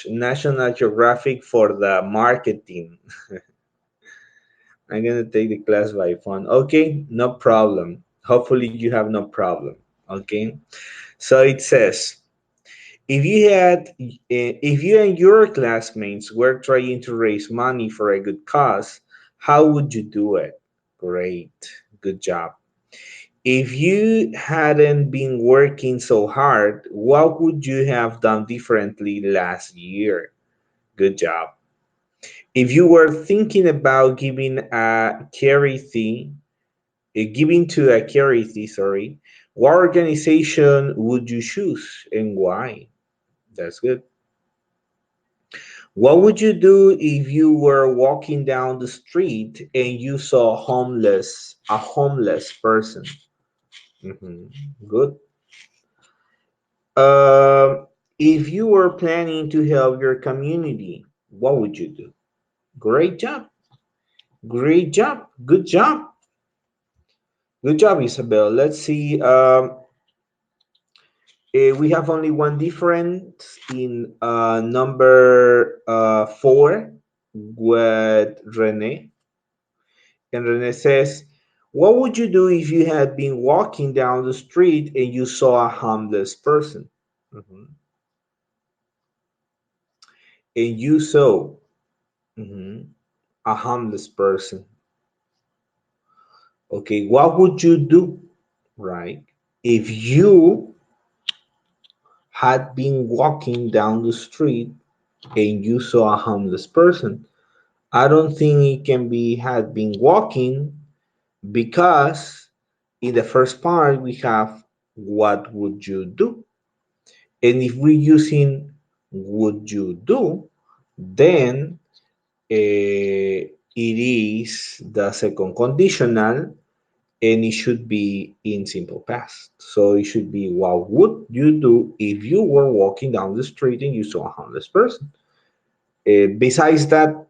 National Geographic for the marketing. I'm gonna take the class by phone. Okay, no problem. Hopefully you have no problem. Okay, so it says if you and your classmates were trying to raise money for a good cause, how would you do it? Great, good job. If you hadn't been working so hard, what would you have done differently last year? Good job. If you were thinking about giving to a charity, sorry, what organization would you choose and why? That's good. What would you do if you were walking down the street and you saw a homeless person? Mhm. Good. If you were planning to help your community, what would you do? Great job. Great job. Good job. Good job, Isabel. Let's see. We have only one difference in number 4 with Rene. And Rene says, what would you do if you had been walking down the street and you saw a homeless person? Mhm. And you saw mhm, a homeless person. Okay, what would you do, right? If you had been walking down the street and you saw a homeless person, I don't think it can be had been walking because in the first part we have what would you do? And if we're using would you do, then it is the second conditional and it should be in simple past. So it should be what would you do if you were walking down the street and you saw a homeless person? Besides that,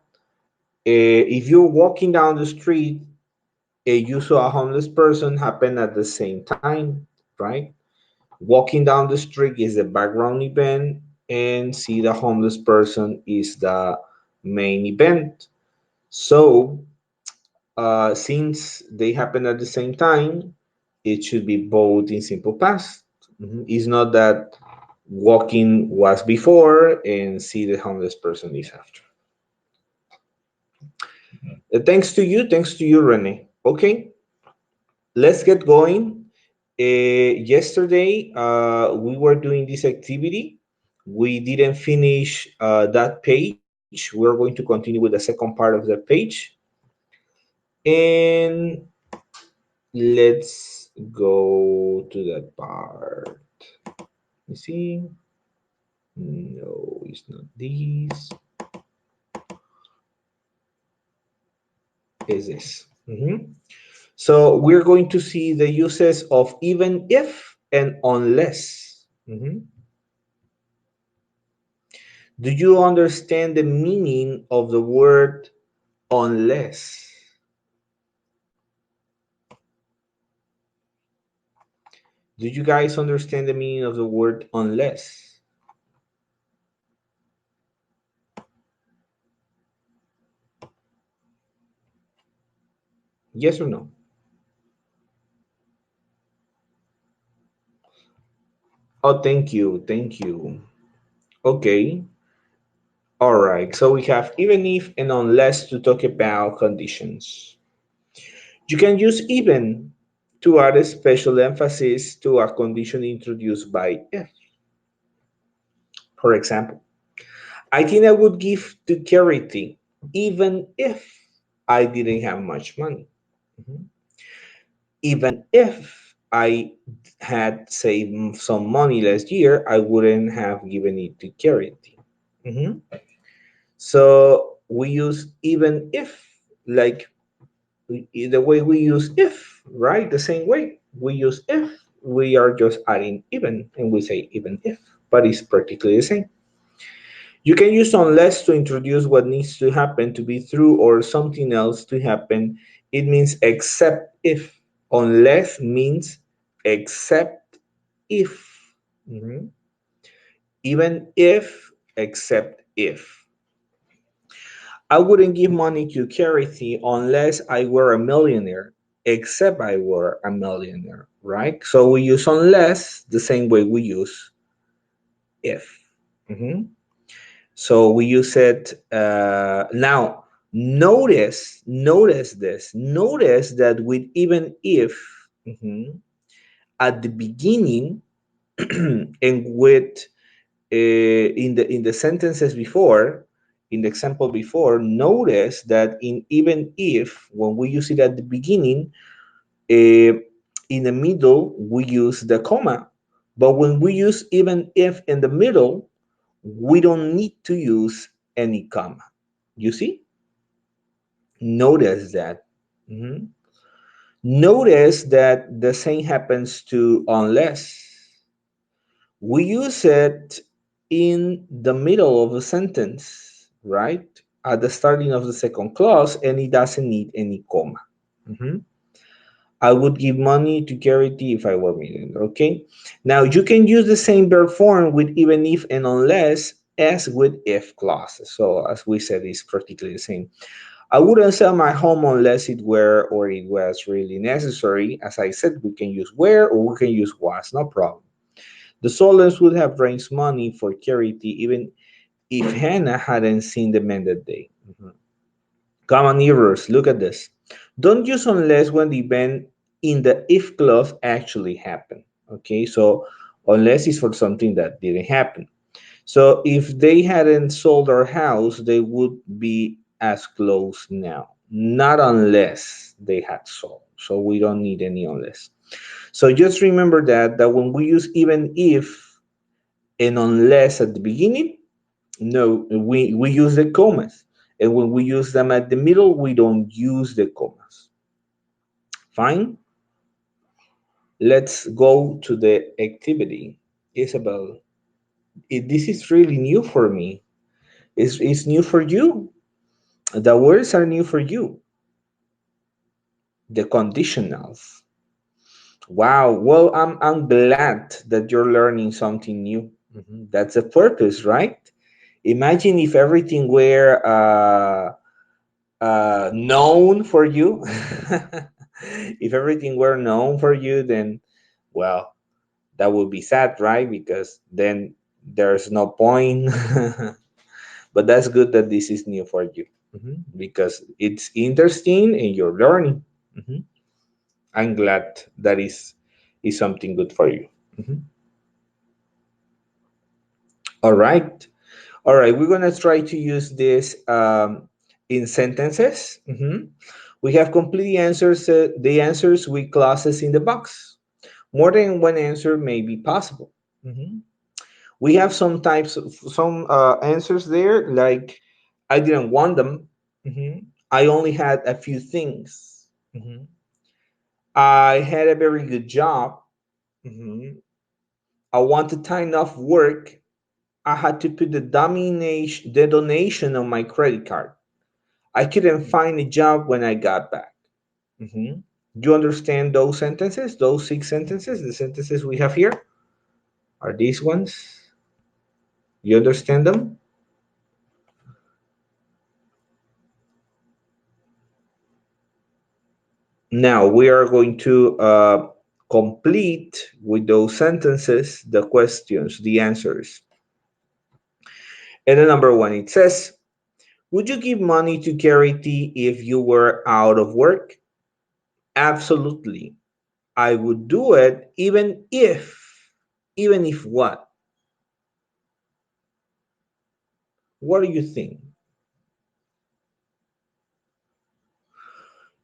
if you're walking down the street and you saw a homeless person happen at the same time, right? Walking down the street is the background event, and see the homeless person is the main event. So, since they happen at the same time, it should be both in simple past. It's not that walking was before and see the homeless person is after. Thanks to you, Rene. Okay, let's get going. Yesterday, we were doing this activity. We didn't finish that page. We're going to continue with the second part of the page. And let's go to that part. Let me see. No, it's not this. Is this. So we're going to see the uses of even if and unless. Do you understand the meaning of the word unless? Do you guys understand the meaning of the word unless? Yes or no? Oh, thank you. Thank you. Okay. All right. So we have even if and unless to talk about conditions. You can use even to add a special emphasis to a condition introduced by if. For example, I think I would give to charity even if I didn't have much money. Mhm. Even if I had saved some money last year, I wouldn't have given it to charity. Mhm. So we use even if, like the way we use if, right? The same way we use if, we are just adding even and we say even if, but it's practically the same. You can use unless to introduce what needs to happen to be true or something else to happen. It means except if. Unless means except if. Mhm. Even if, except if. I wouldn't give money to charity unless I were a millionaire, except I were a millionaire, right? So we use unless the same way we use if. Mhm. So we use it now. Notice that with even if at the beginning and with in the sentences before, in the example before, notice that in even if, when we use it at the beginning, uh, in the middle we use the comma, but when we use even if in the middle, we don't need to use any comma. You see? Notice that. Mhm. Notice that the same happens to unless. We use it in the middle of a sentence, right? At the starting of the second clause, and it doesn't need any comma. Mhm. I would give money to charity if I were a millionaire. Okay. Now you can use the same verb form with even if and unless as with if clauses. So as we said, it's practically the same. I wouldn't sell my home unless it were or it was really necessary. As I said, we can use were or we can use was, no problem. The Solons would have raised money for charity even if Hannah hadn't seen the man that day. Mhm. Common errors. Look at this. Don't use unless when the event in the if clause actually happened. Okay, so unless is for something that didn't happen. So if they hadn't sold our house, they would be as close now. Not unless they had sold. So we don't need any unless. So just remember that when we use even if and unless at the beginning, no, we use the commas. And when we use them at the middle, we don't use the commas. Fine? Let's go to the activity. Isabel, this is really new for me. It's new for you. The words are new for you. The conditionals. Wow. Well, I'm glad that you're learning something new. Mhm. That's the purpose, right? Imagine if everything were known for you. If everything were known for you, then, well, that would be sad, right? Because then there's no point. But that's good that this is new for you. Mhm. Because it's interesting and you're learning. Mhm. I'm glad that is something good for you. Mhm. All right. All right. We're going to try to use this in sentences. Mhm. We have complete the answers with clauses in the box. More than one answer may be possible. Mhm. We have some types of some answers there, like I didn't want them. Mhm. I only had a few things. Mhm. I had a very good job. Mhm. I wanted time off work. I had to put the donation on my credit card. I couldn't find a job when I got back. Mhm. Do you understand those sentences? Those six sentences, the sentences we have here, are these ones? You understand them? Now we are going to complete with those sentences the questions, the answers. And the number one, it says, would you give money to charity if you were out of work? Absolutely. I would do it even if what? What do you think?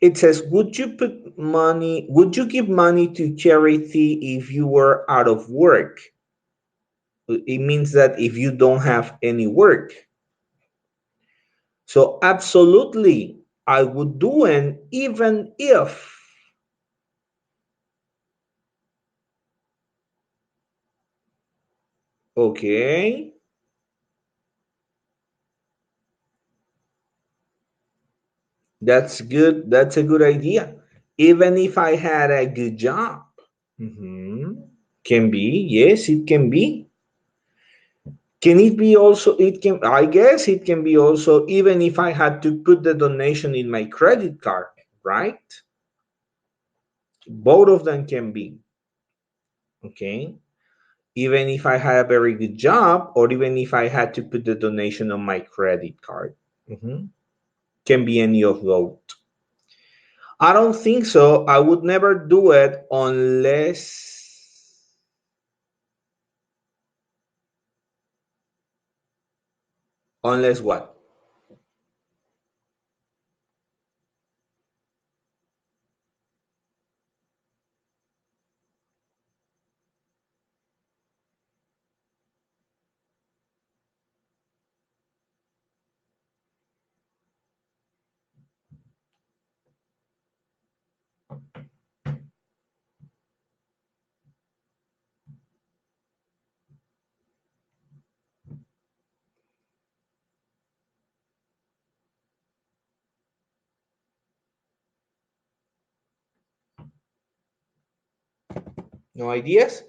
It says, would you give money to charity if you were out of work? It means that if you don't have any work. So absolutely, I would do it even if. Okay, that's good. That's a good idea. Even if I had a good job. Mhm. Can be. Yes, it can be. Can it be also, it can, I guess it can be also, even if I had to put the donation in my credit card, right? Both of them can be, okay? Even if I had a very good job, or even if I had to put the donation on my credit card. Mhm. Can be any of those. I don't think so. I would never do it unless what? No ideas?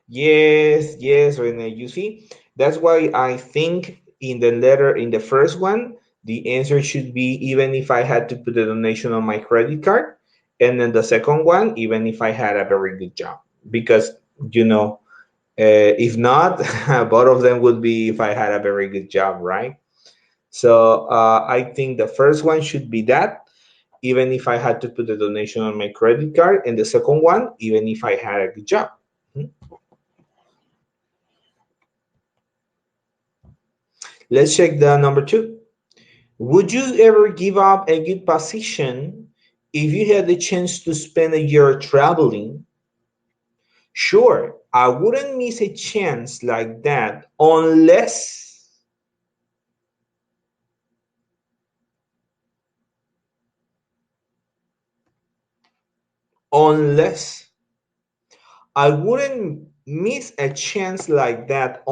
Yes, yes, Rene. You see, that's why I think in the letter, in the first one, the answer should be even if I had to put a donation on my credit card. And then the second one, even if I had a very good job. Because, you know, if not, both of them would be if I had a very good job, right? So I think the first one should be that, even if I had to put a donation on my credit card. And the second one, even if I had a good job. Mhm. Let's check the number two. Would you ever give up a good position if you had the chance to spend a year traveling? Sure, I wouldn't miss a chance like that unless I wouldn't miss a chance like that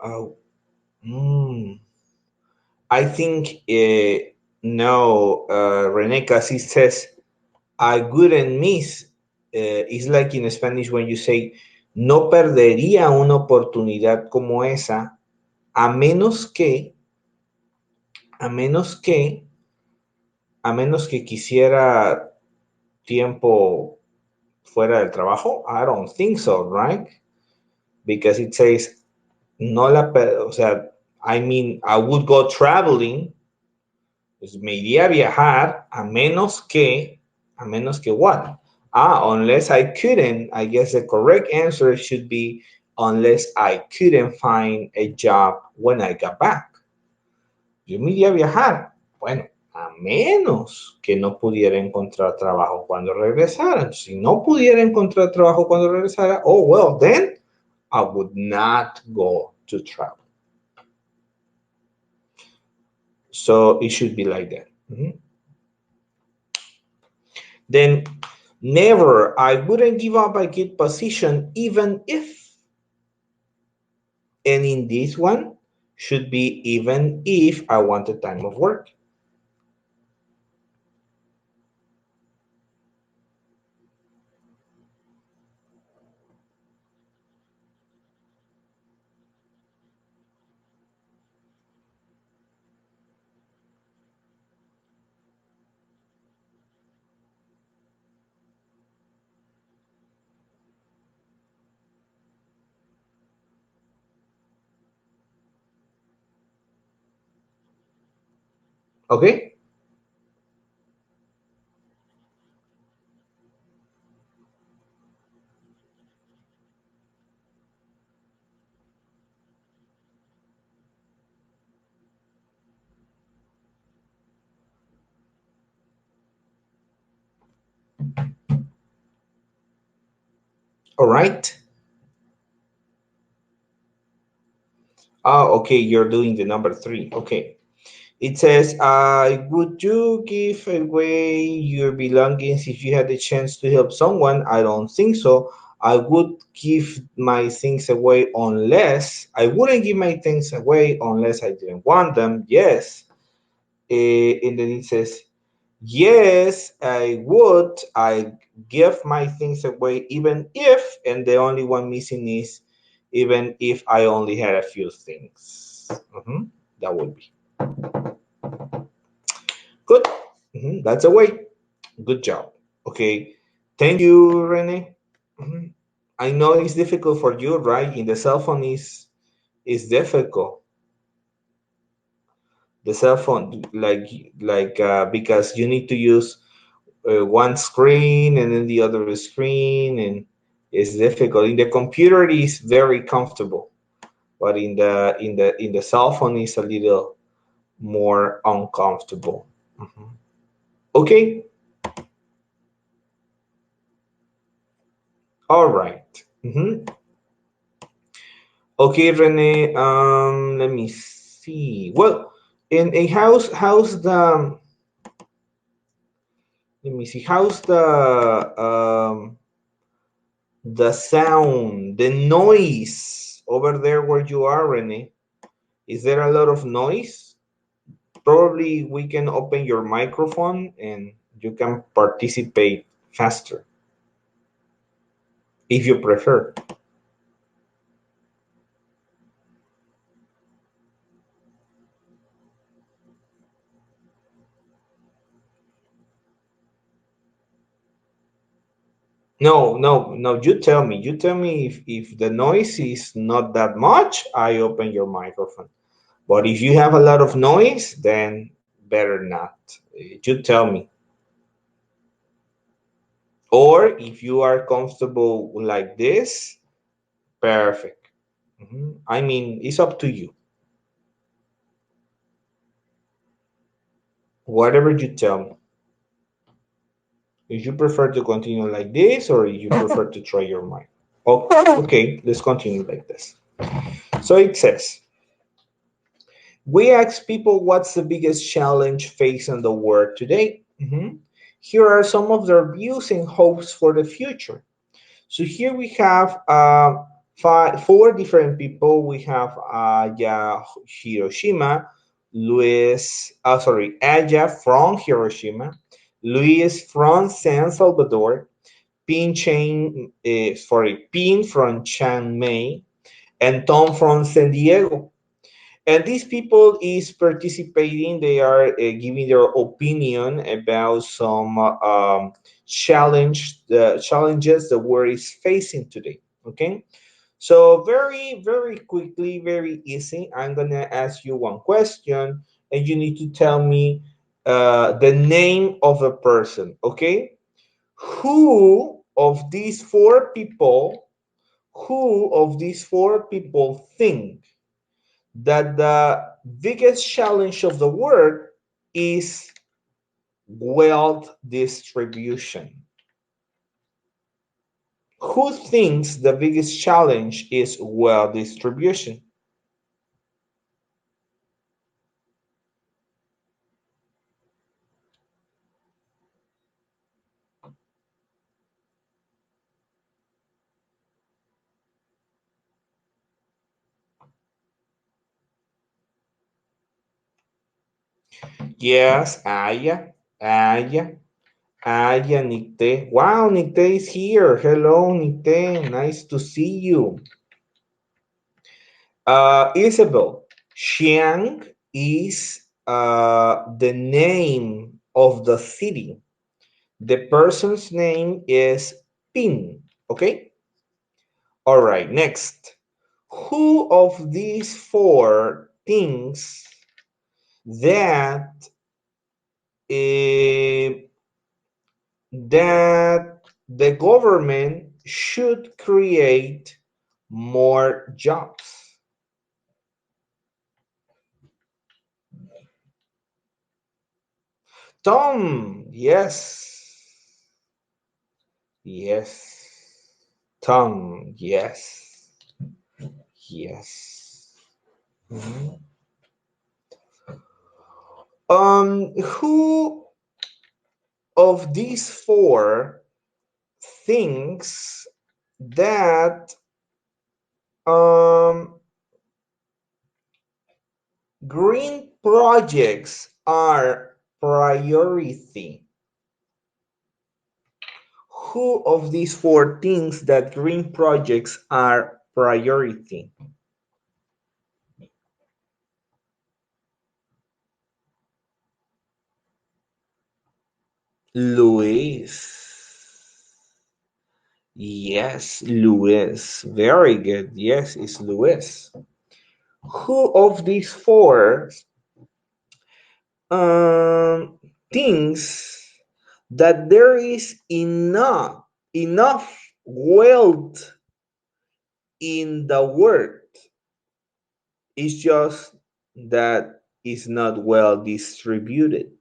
oh, mm, I think no, Rene casi says I wouldn't miss. It's like in Spanish when you say no perdería una oportunidad como esa a menos que, a menos que, a menos que quisiera tiempo fuera del trabajo. I don't think so, right? Because it says no la, o sea, I mean, I would go traveling. Pues me iría a viajar a menos que what? Unless I couldn't, I guess the correct answer should be unless I couldn't find a job when I got back. Yo me iría a viajar. Bueno, a menos que no pudiera encontrar trabajo cuando regresara. Si no pudiera encontrar trabajo cuando regresara, oh, well, then I would not go to travel. So it should be like that. Mhm. Then never, I wouldn't give up a good position even if, and in this one should be even if I wanted time of work. Okay? All right. Okay, you're doing the number three. Okay. It says, would you give away your belongings if you had the chance to help someone? I don't think so. I would give my things away unless I wouldn't give my things away unless I didn't want them. Yes. And then it says, yes, I would. I give my things away even if, and the only one missing is even if I only had a few things. That would be good. That's a way. Good job. Okay. Thank you, Rene. Mhm. I know it's difficult for you, right? In the cell phone is difficult. The cell phone, because you need to use one screen and then the other screen, and it's difficult. In the computer, it is very comfortable, but in the cell phone, is a little more uncomfortable. Mhm. Okay. All right. Okay, Rene. Let me see. Well, in a house, how's the? Let me see. How's the sound, the noise over there where you are, Rene? Is there a lot of noise? Probably we can open your microphone and you can participate faster if you prefer. No, no, no. You tell me. You tell me if the noise is not that much, I open your microphone. But if you have a lot of noise, then better not. You tell me. Or if you are comfortable like this, perfect. I mean, it's up to you. Whatever you tell me. If you prefer to continue like this, or you prefer to try your mic. Oh, okay, let's continue like this. So it says, we ask people what's the biggest challenge facing the world today. Here are some of their views and hopes for the future. So here we have four different people. We have Aya Hiroshima, Aya from Hiroshima, Luis from San Salvador, Pin from Chiang Mai, and Tom from San Diego. And these people is participating. They are giving their opinion about some challenges the world is facing today. Okay, so very very quickly, very easy. I'm gonna ask you one question, and you need to tell me the name of a person. Okay, who of these four people? Who of these four people think that the biggest challenge of the world is wealth distribution? Who thinks the biggest challenge is wealth distribution? Yes, Aya, Nicte. Wow, Nicte is here. Hello, Nicte. Nice to see you. Isabel, Xiang is the name of the city. The person's name is Pin. Okay? All right, next. Who of these four thinks that that the government should create more jobs? Tom, yes. Yes. Tongue. Yes. Yes. Mhm. Who of these four thinks that um green projects are priority? Who of these four thinks that green projects are priority? Luis. Yes, Luis. Very good. Yes, it's Luis. Who of these four um, thinks that there is enough wealth in the world? It's just that it's not well distributed.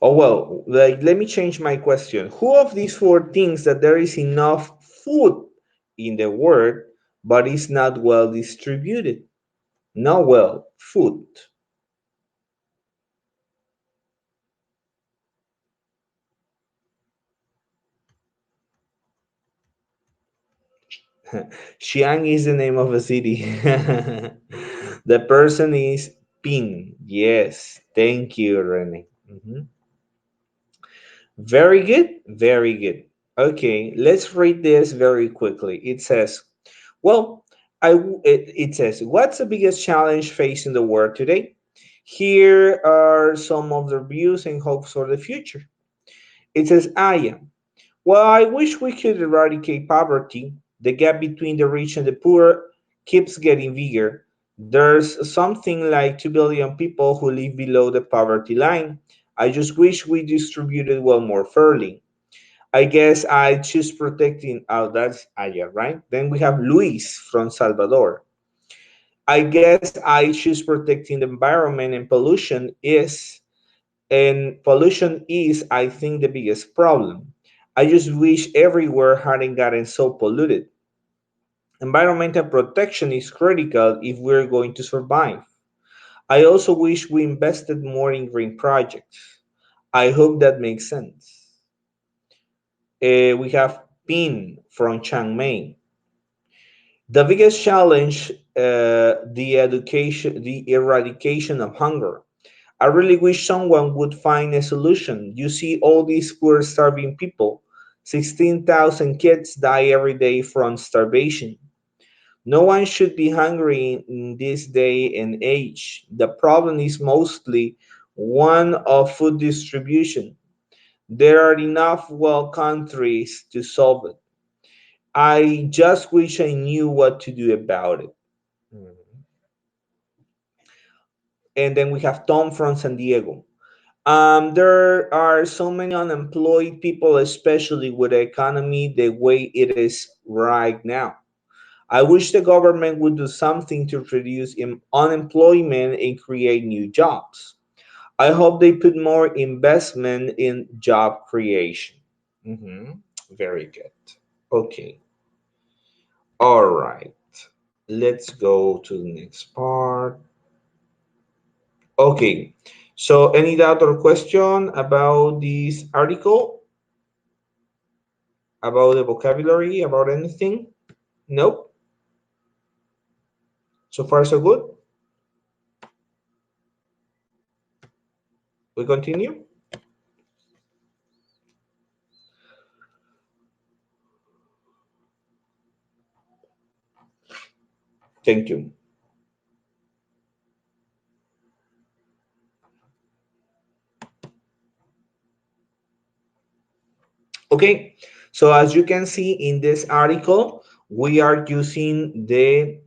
Oh well, like let me change my question. Who of these four thinks that there is enough food in the world, but it's not well distributed? Not well, food. Xi'an is the name of a city. The person is Pin. Yes, thank you, Rene. Mhm. Very good, very good. Okay, let's read this very quickly. It says, well, it says, what's the biggest challenge facing the world today? Here are some of the views and hopes for the future. It says, Aya, well, I wish we could eradicate poverty. The gap between the rich and the poor keeps getting bigger. There's something like 2 billion people who live below the poverty line. I just wish we distributed well more fairly. I guess I choose protecting. Oh, that's Aya, right? Then we have Luis from Salvador. I guess I choose protecting the environment and pollution is, I think, the biggest problem. I just wish everywhere hadn't gotten so polluted. Environmental protection is critical if we're going to survive. I also wish we invested more in green projects. I hope that makes sense. We have Pin from Chiang Mai. The biggest challenge, the eradication of hunger. I really wish someone would find a solution. You see all these poor starving people. 16,000 kids die every day from starvation. No one should be hungry in this day and age. The problem is mostly one of food distribution. There are enough well countries to solve it. I just wish I knew what to do about it. Mhm. And then we have Tom from San Diego. There are so many unemployed people, especially with the economy the way it is right now. I wish the government would do something to reduce unemployment and create new jobs. I hope they put more investment in job creation. Mhm. Very good. Okay. All right. Let's go to the next part. Okay. So, any doubt or question about this article, about the vocabulary, about anything? Nope. So far, so good. We continue. Thank you. Okay. So, as you can see in this article, we are using the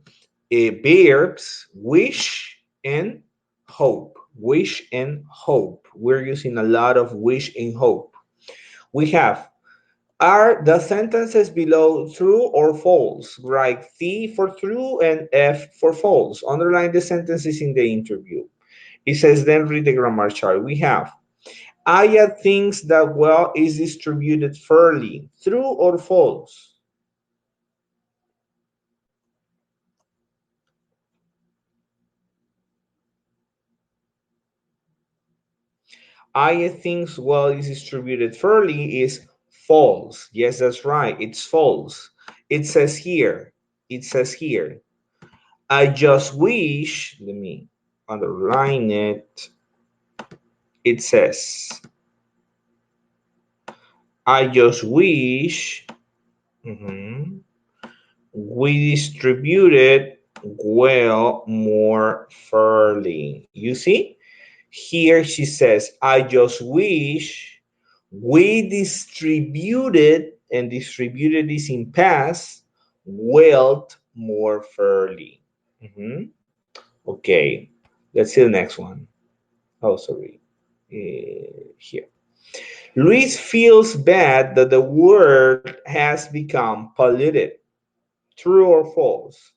verbs wish and hope. Wish and hope. We're using a lot of wish and hope. We have are the sentences below true or false? Write T for true and F for false. Underline the sentences in the interview. It says, then read the grammar chart. We have Aya thinks that wealth is distributed fairly. True or false? Aya thinks wealth is distributed fairly is false. Yes, that's right. It's false. It says here, it says here, I just wish, let me underline it. It says, I just wish we distributed well more fairly. You see? Here she says, I just wish we distributed, and distributed is in past, wealth more fairly. Okay, let's see the next one. Oh, sorry. Here. Luis feels bad that the world has become polluted. True or false?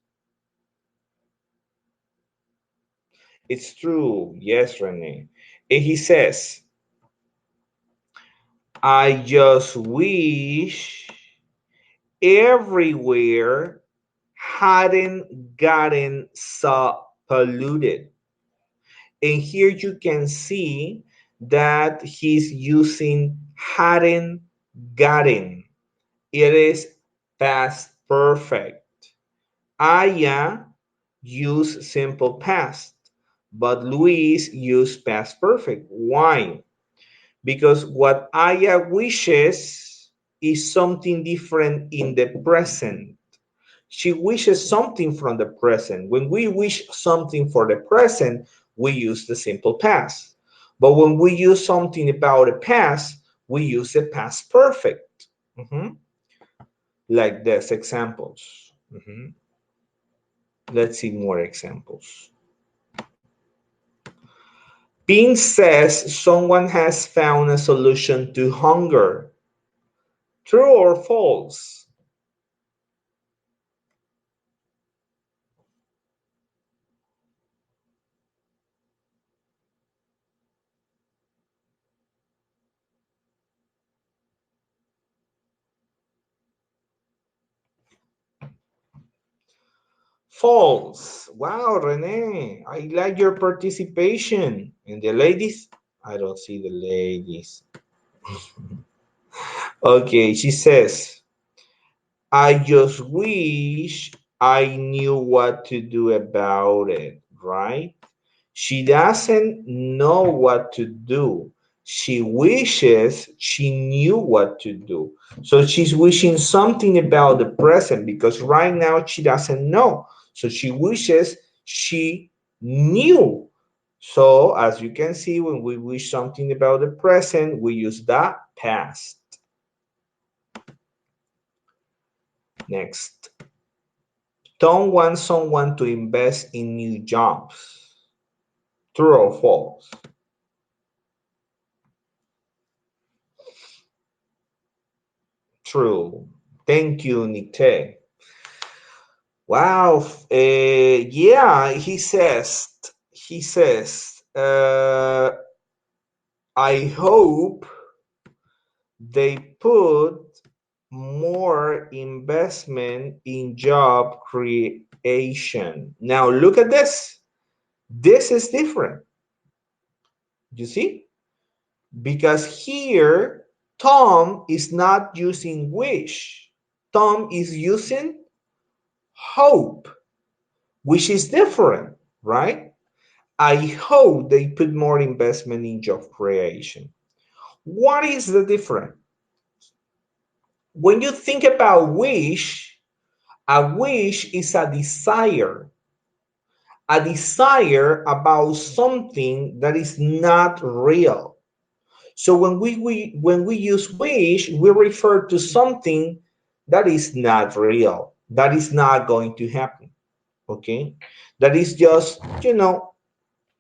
It's true. Yes, Rene. And he says, I just wish everywhere hadn't gotten so polluted. And here you can see that he's using hadn't gotten. It is past perfect. Aya use simple past, but Luis use past perfect. Why? Because what Aya wishes is something different in the present. She wishes something from the present. When we wish something for the present, we use the simple past. But when we use something about the past, we use the past perfect. Like this examples. Let's see more examples. Pin says someone has found a solution to hunger. True or false? False. Wow, Renee, I like your participation. And the ladies? I don't see the ladies. Okay, she says, I just wish I knew what to do about it, right? She doesn't know what to do. She wishes she knew what to do. So she's wishing something about the present because right now she doesn't know. So she wishes she knew. So as you can see, when we wish something about the present, we use the past. Next. Tom wants someone to invest in new jobs. True or false? True. Thank you, Nite. Wow. Yeah, he says, I hope they put more investment in job creation. Now look at this. This is different. You see? Because here, Tom is not using wish. Tom is using hope, which is different, right? I hope they put more investment in job creation. What is the difference? When you think about wish, a wish is a desire about something that is not real. So when we use wish, we refer to something that is not real, that is not going to happen. Okay, that is just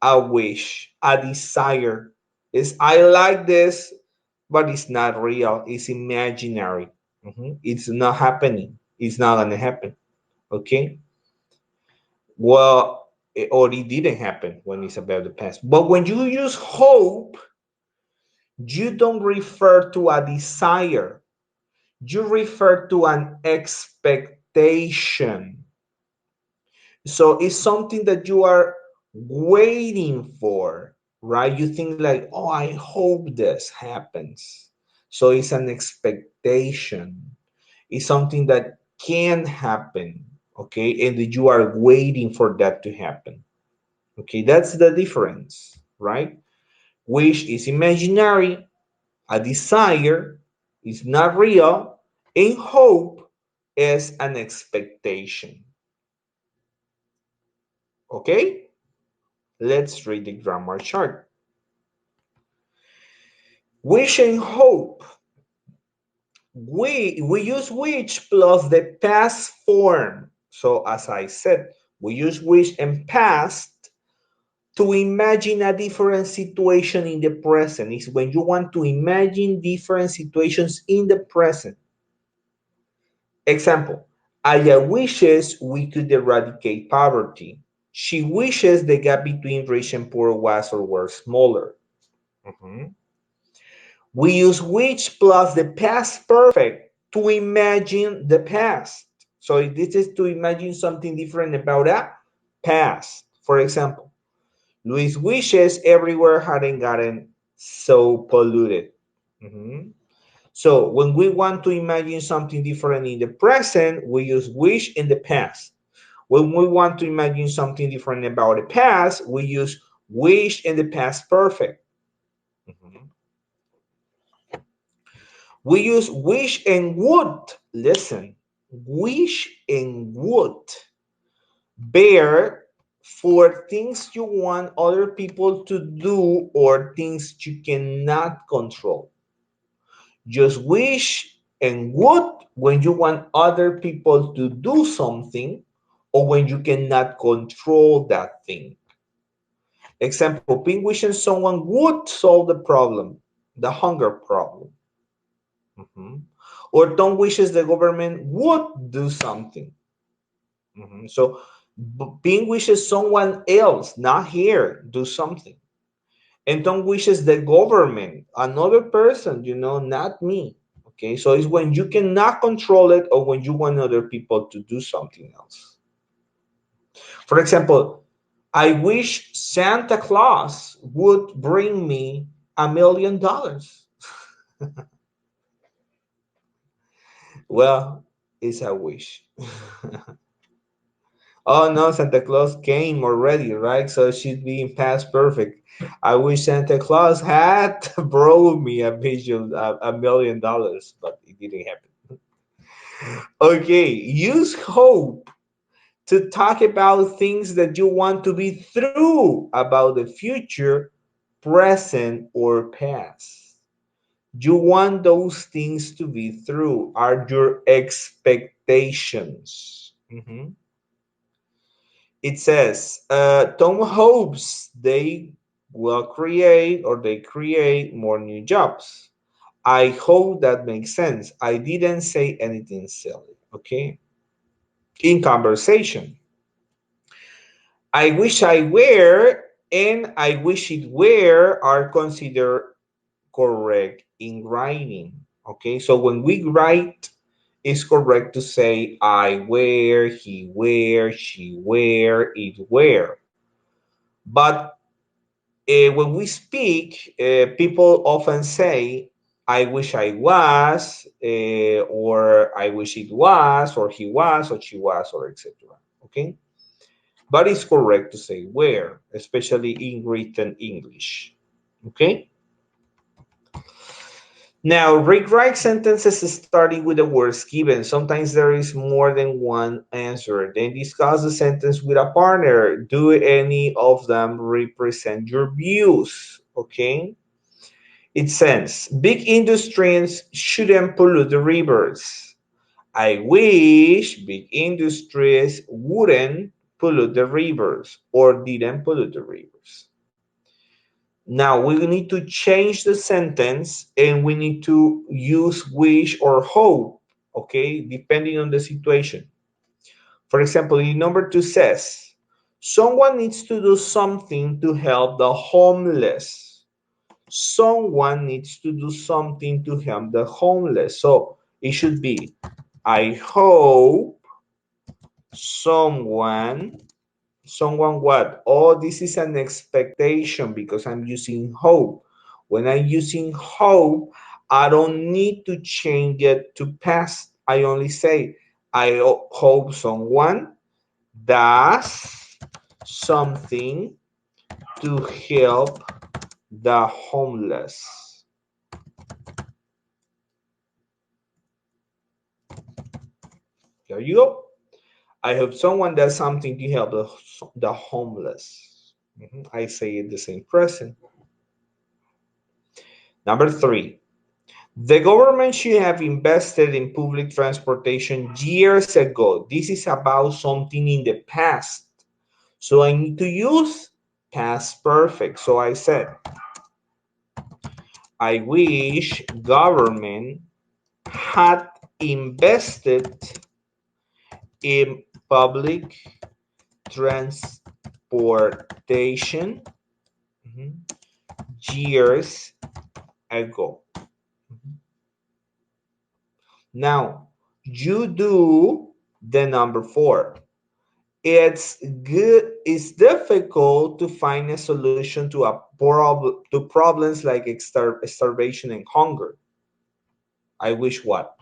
a wish, a desire. Is I like this, but it's not real. It's imaginary. It's not happening. It's not gonna happen. Okay. Well, or it didn't happen when it's about the past. But when you use hope, you don't refer to a desire, you refer to an expectation. So it's something that you are waiting for, right? You think like, oh, I hope this happens. So it's an expectation. It's something that can happen, okay? And that you are waiting for that to happen. Okay, that's the difference, right? Wish is imaginary, a desire is not real, and hope is an expectation. Okay, let's read the grammar chart. Wish and hope. We use which plus the past form. So as I said, we use wish and past to imagine a different situation in the present. Is when you want to imagine different situations in the present. Example, Aya wishes we could eradicate poverty. She wishes the gap between rich and poor was or were smaller. Mhm. We use which plus the past perfect to imagine the past. So this is to imagine something different about a past. For example, Luis wishes everywhere hadn't gotten so polluted. Mhm. So when we want to imagine something different in the present, we use wish in the past. When we want to imagine something different about the past, we use wish in the past perfect. Mhm. We use wish and would. Listen, wish and would bear for things you want other people to do or things you cannot control. Just wish and would when you want other people to do something or when you cannot control that thing. Example, Pink wishing someone would solve the problem, the hunger problem. Mhm. Or Tom wishes the government would do something. Mhm. So Pink wishes someone else, not here, do something. And Tom wishes the government, another person, not me. Okay, so it's when you cannot control it or when you want other people to do something else. For example, I wish Santa Claus would bring me $1 million. Well, it's a wish. Oh no, Santa Claus came already, right? So she's being past perfect. I wish Santa Claus had brought me $1 million, but it didn't happen. Okay, use hope to talk about things that you want to be true about the future, present, or past. You want those things to be true, are your expectations. Mhm. It says, Tom hopes they will create or they create more new jobs. I hope that makes sense. I didn't say anything silly, okay? In conversation, I wish I were and I wish it were are considered correct in writing, okay? So when we write, it's correct to say I wear, he wear, she wear, it wear. But when we speak, people often say, I wish I was, or I wish it was, or he was, or she was, or etc. Okay? But it's correct to say where, especially in written English. Okay? Now, rewrite sentences starting with the words given. Sometimes there is more than one answer. Then discuss the sentence with a partner. Do any of them represent your views? Okay? It says, big industries shouldn't pollute the rivers. I wish big industries wouldn't pollute the rivers or didn't pollute the rivers. Now we need to change the sentence and we need to use wish or hope, okay, depending on the situation. For example, in number two says, Someone needs to do something to help the homeless. Someone needs to do something to help the homeless. So it should be, I hope someone what? Oh, this is an expectation because I'm using hope. When I'm using hope, I don't need to change it to past. I only say, I hope someone does something to help the homeless. There you go. I hope someone does something to help the homeless. I say it the same present. Number three, the government should have invested in public transportation years ago. This is about something in the past. So I need to use past perfect. So I said, I wish government had invested in public transportation years ago. Now, you do the number four. It's difficult to find a solution to to problems like starvation and hunger. I wish what?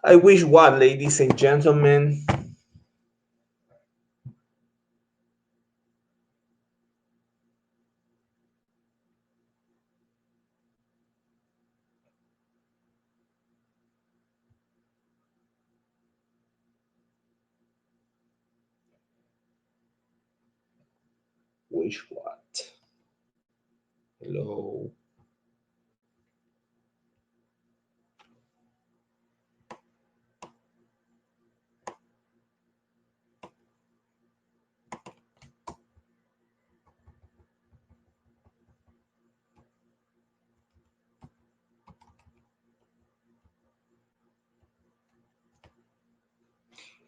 I wish what, ladies and gentlemen? Wish what? Hello.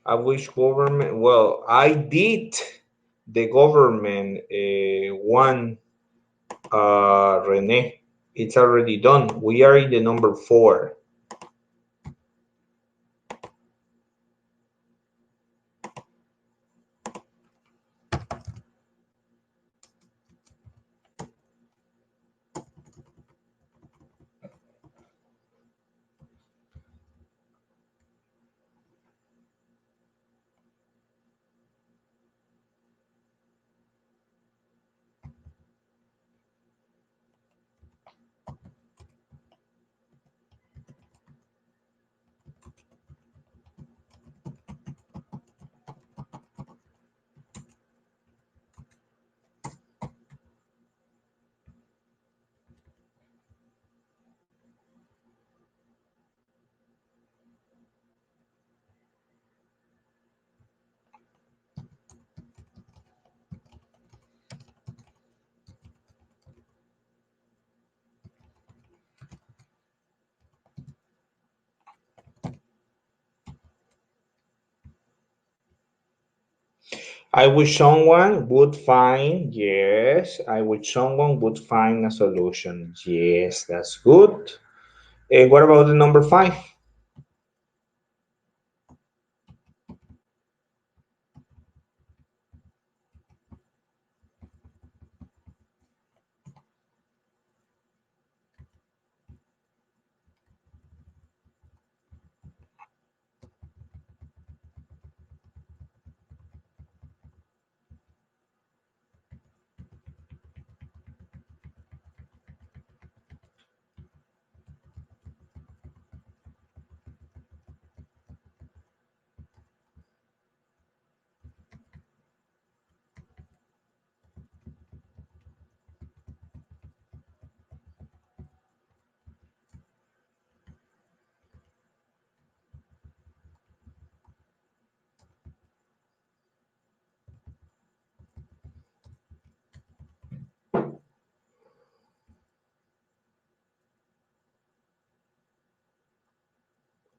I wish government. Well, I did the government one. Rene, it's already done. We are in the number four. I wish someone would find, yes, I wish someone would find a solution. Yes, that's good. And what about the number five?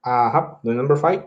The number five.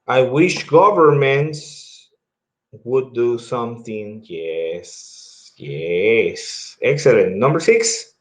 I wish governments would do something. Yes, yes. Excellent. Number six.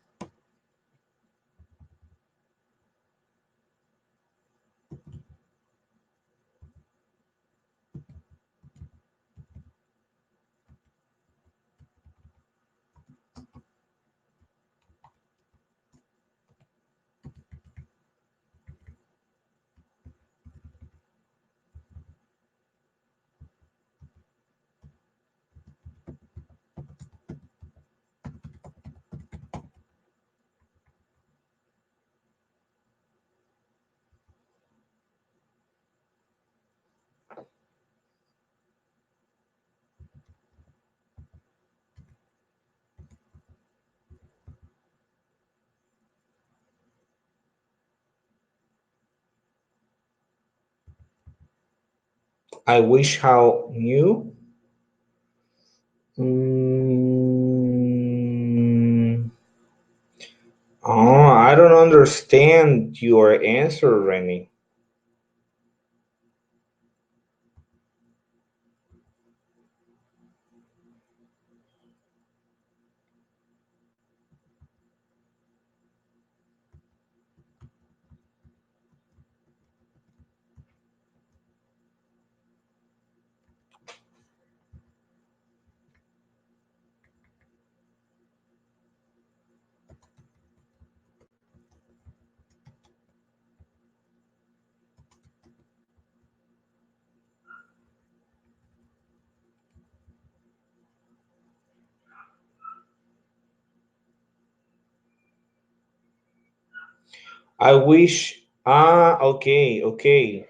I wish how new. Mm, oh, I don't understand your answer, Rennie. I wish. Okay, okay.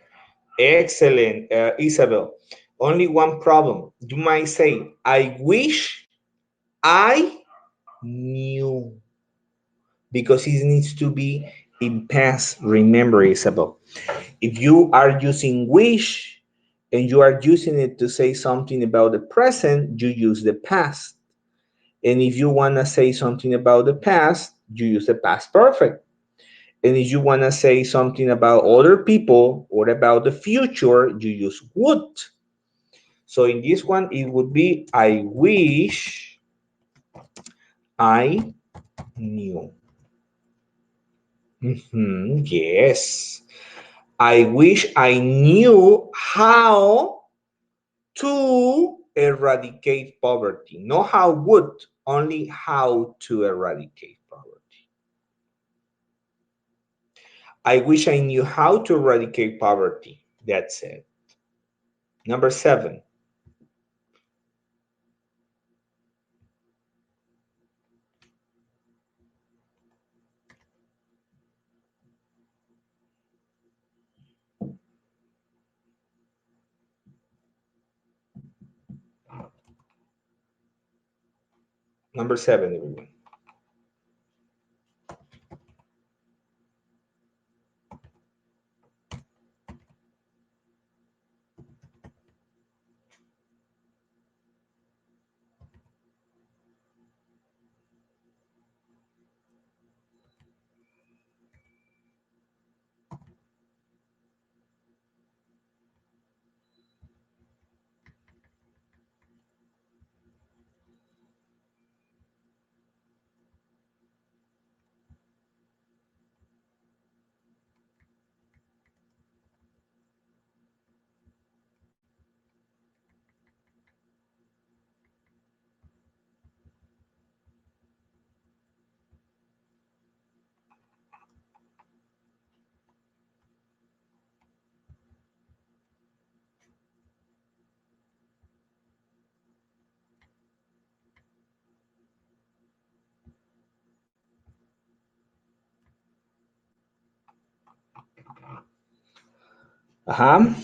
Excellent, Isabel. Only one problem. You might say, I wish I knew, because it needs to be in past. Remember, Isabel, if you are using wish and you are using it to say something about the present, you use the past. And if you want to say something about the past, you use the past perfect. And if you want to say something about other people or about the future, you use would. So in this one, it would be I wish I knew. Yes. I wish I knew how to eradicate poverty. Not how would, only how to eradicate poverty. I wish I knew how to eradicate poverty. That's it. Number seven. Number seven, everyone. Uh-huh.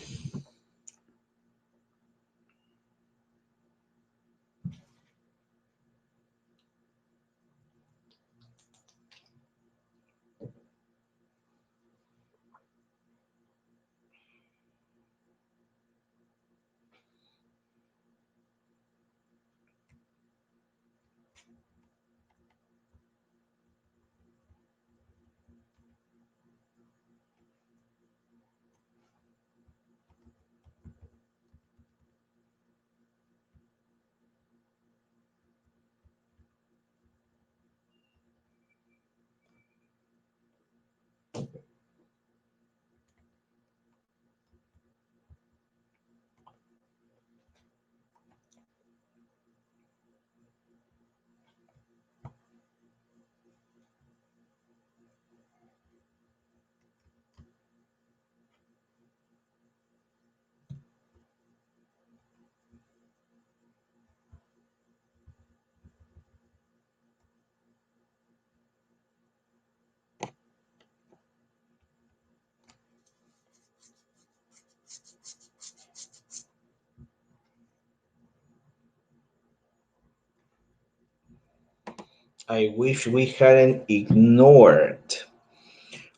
I wish we hadn't ignored.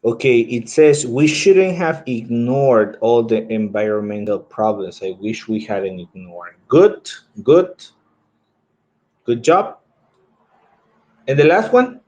Okay, it says we shouldn't have ignored all the environmental problems. I wish we hadn't ignored. Good, good, good job. And the last one?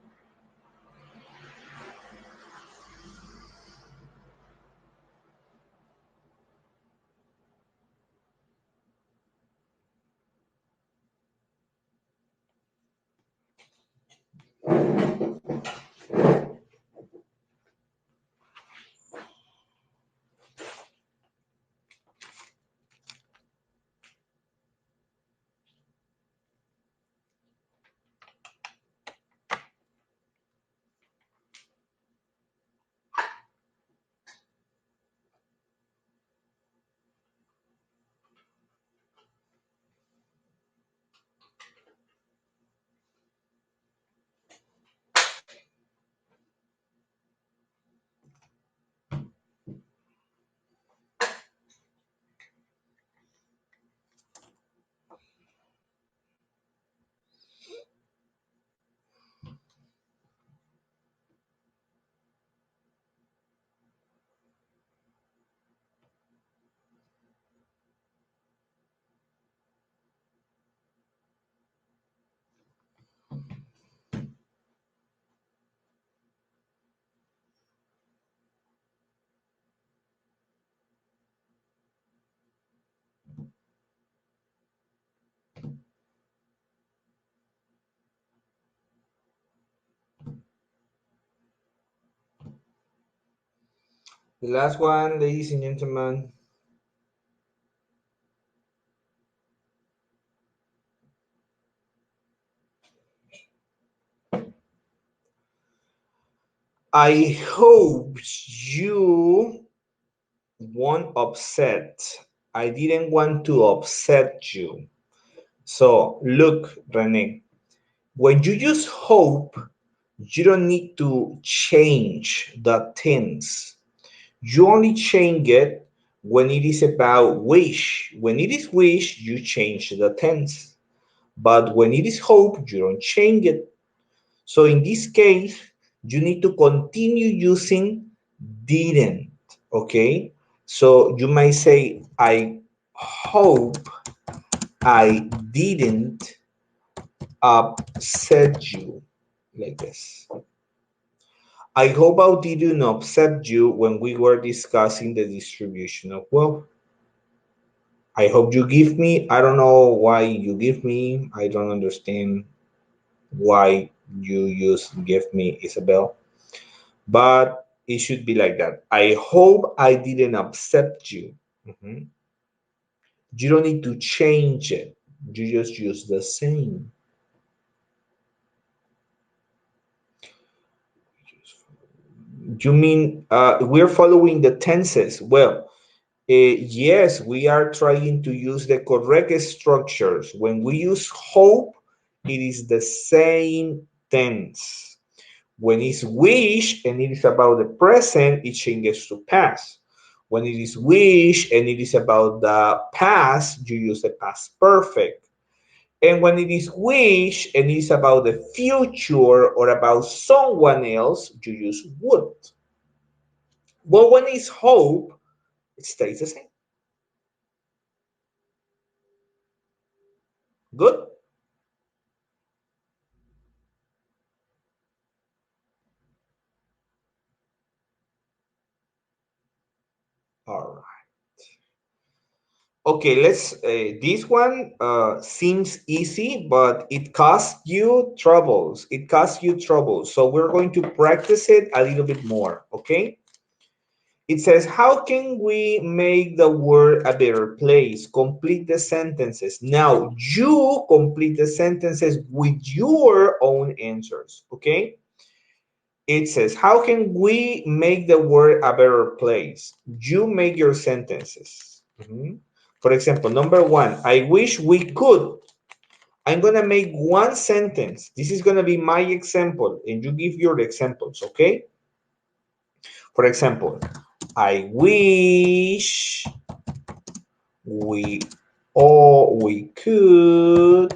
The last one, ladies and gentlemen. I hope you won't upset. I didn't want to upset you. So, look, Rene, when you use hope, you don't need to change the tense. You only change it when it is about wish. When it is wish, you change the tense. But when it is hope, you don't change it. So in this case, you need to continue using didn't. Okay? So you might say, I hope I didn't upset you, like this. I hope I didn't upset you when we were discussing the distribution of wealth. I hope you give me. I don't know why you give me. I don't understand why you use give me, Isabel. But it should be like that. I hope I didn't upset you. Mhm. You don't need to change it. You just use the same. You mean we're following the tenses? Well, yes, we are trying to use the correct structures. When we use hope, it is the same tense. When it's wish and it is about the present, it changes to past. When it is wish and it is about the past, you use the past perfect. And when it is wish and it is about the future or about someone else, you use would. But when it's hope, it stays the same. Good? All right. Okay, let's. This one seems easy, but it costs you troubles. It costs you troubles. So we're going to practice it a little bit more. Okay. It says, how can we make the world a better place? Complete the sentences. Now you complete the sentences with your own answers. Okay. It says, how can we make the world a better place? You make your sentences. For example, number one, I wish we could. I'm going to make one sentence. This is going to be my example, and you give your examples, okay? For example, I wish we all we could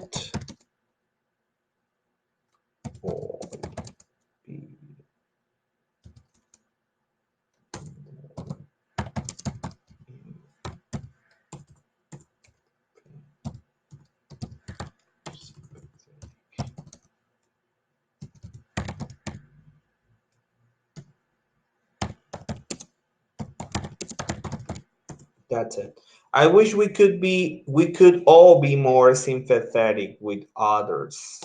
all be. That's it. I wish we could all be more sympathetic with others.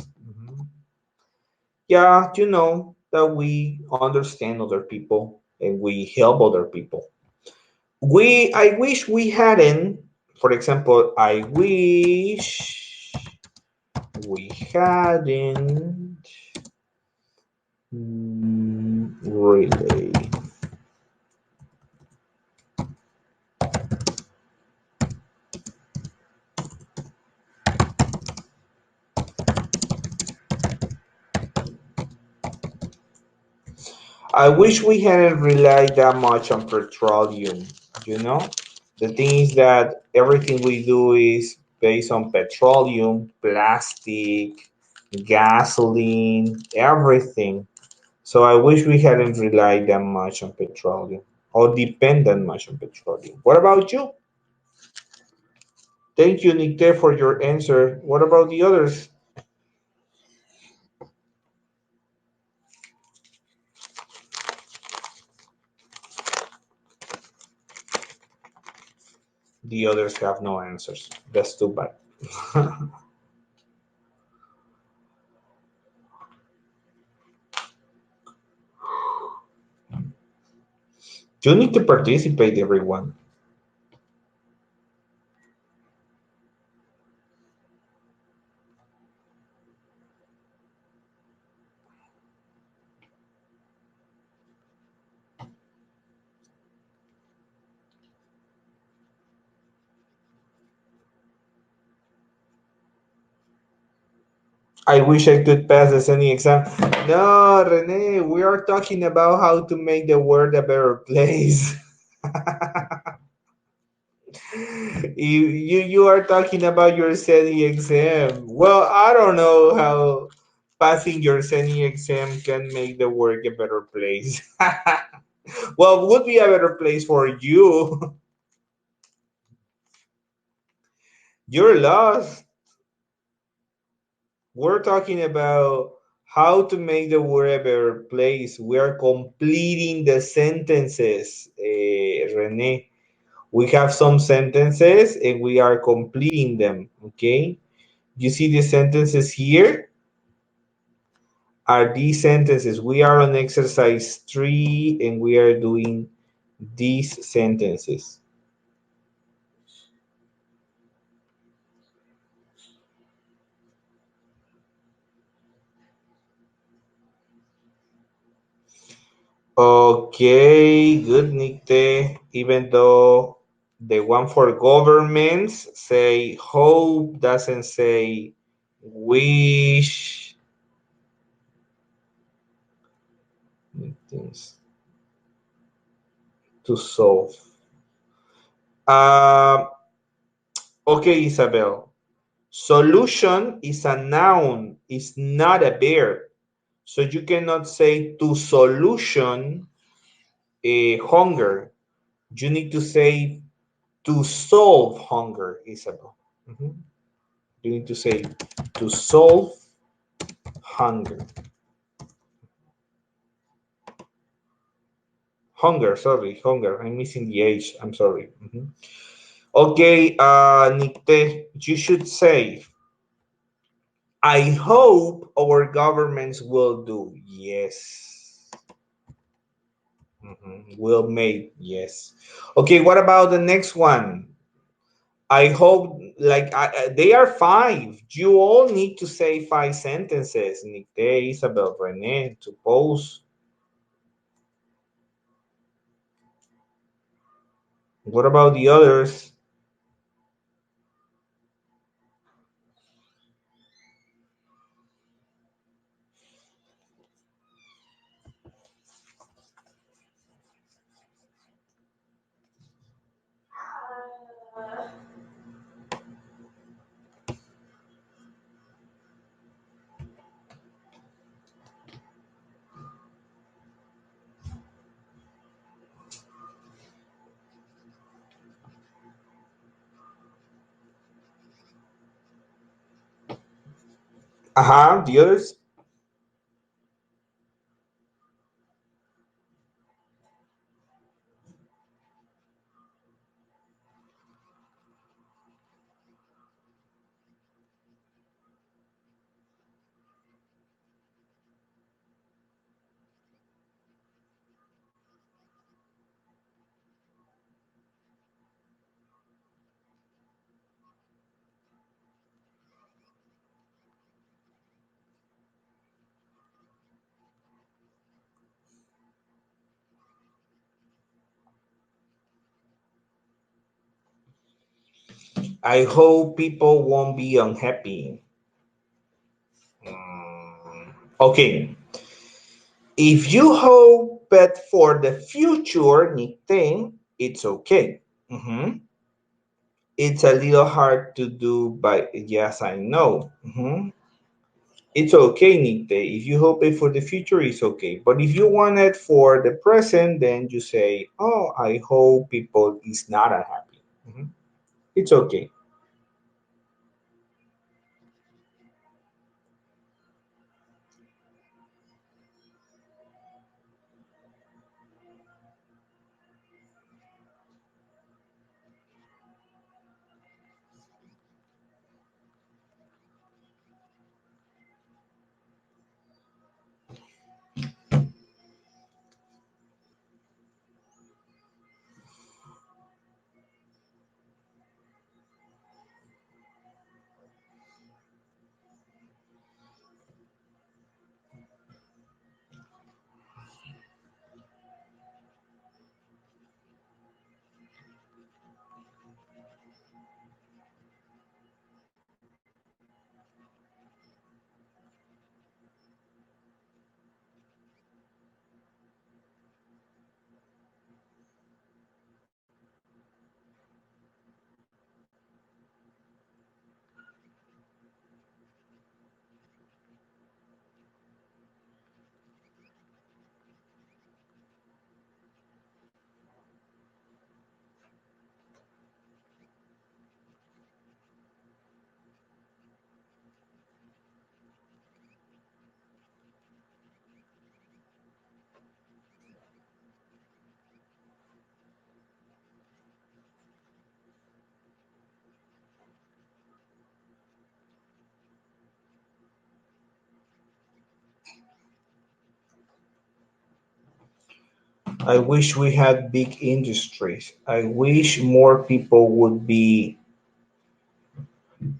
Yeah, you know that we understand other people and we help other people. I wish we hadn't, for example, I wish we hadn't really. I wish we hadn't relied that much on petroleum, you know? The thing is that everything we do is based on petroleum, plastic, gasoline, everything. So I wish we hadn't relied that much on petroleum or depend that much on petroleum. What about you? Thank you, Nikte, for your answer. What about the others? The others have no answers. That's too bad. You need to participate, everyone. I wish I could pass the Cenni exam. No, Rene, we are talking about how to make the world a better place. You are talking about your Cenni exam. Well, I don't know how passing your Cenni exam can make the world a better place. Well, it would be a better place for you. You're lost. We're talking about how to make the world a better place. We are completing the sentences, Rene. We have some sentences and we are completing them, okay? You see the sentences here? Are these sentences? We are on exercise 3 and we are doing these sentences. Okay, good, Nikte. Even though the one for governments say hope doesn't say wish things to solve. Uh, okay, Isabel. Solution is a noun, is not a verb. So you cannot say to solution hunger. You need to say to solve hunger, Isabel. Mhm. You need to say to solve hunger. Hunger, sorry, hunger. I'm missing the H. I'm sorry. Mhm. Okay, Nikte, you should say, I hope our governments will do. Yes. Will make. Yes. Okay, what about the next one? I hope, like, they are five. You all need to say five sentences. Nikte, Isabel, Rene, to pose. What about the others? Uh-huh, the others. I hope people won't be unhappy. Okay. If you hope that for the future, Nikte, it's okay. It's a little hard to do, but yes, I know. It's okay, Nikte. If you hope it for the future, it's okay. But if you want it for the present, then you say, oh, I hope people is not unhappy. It's okay. I wish we had big industries. I wish more people would be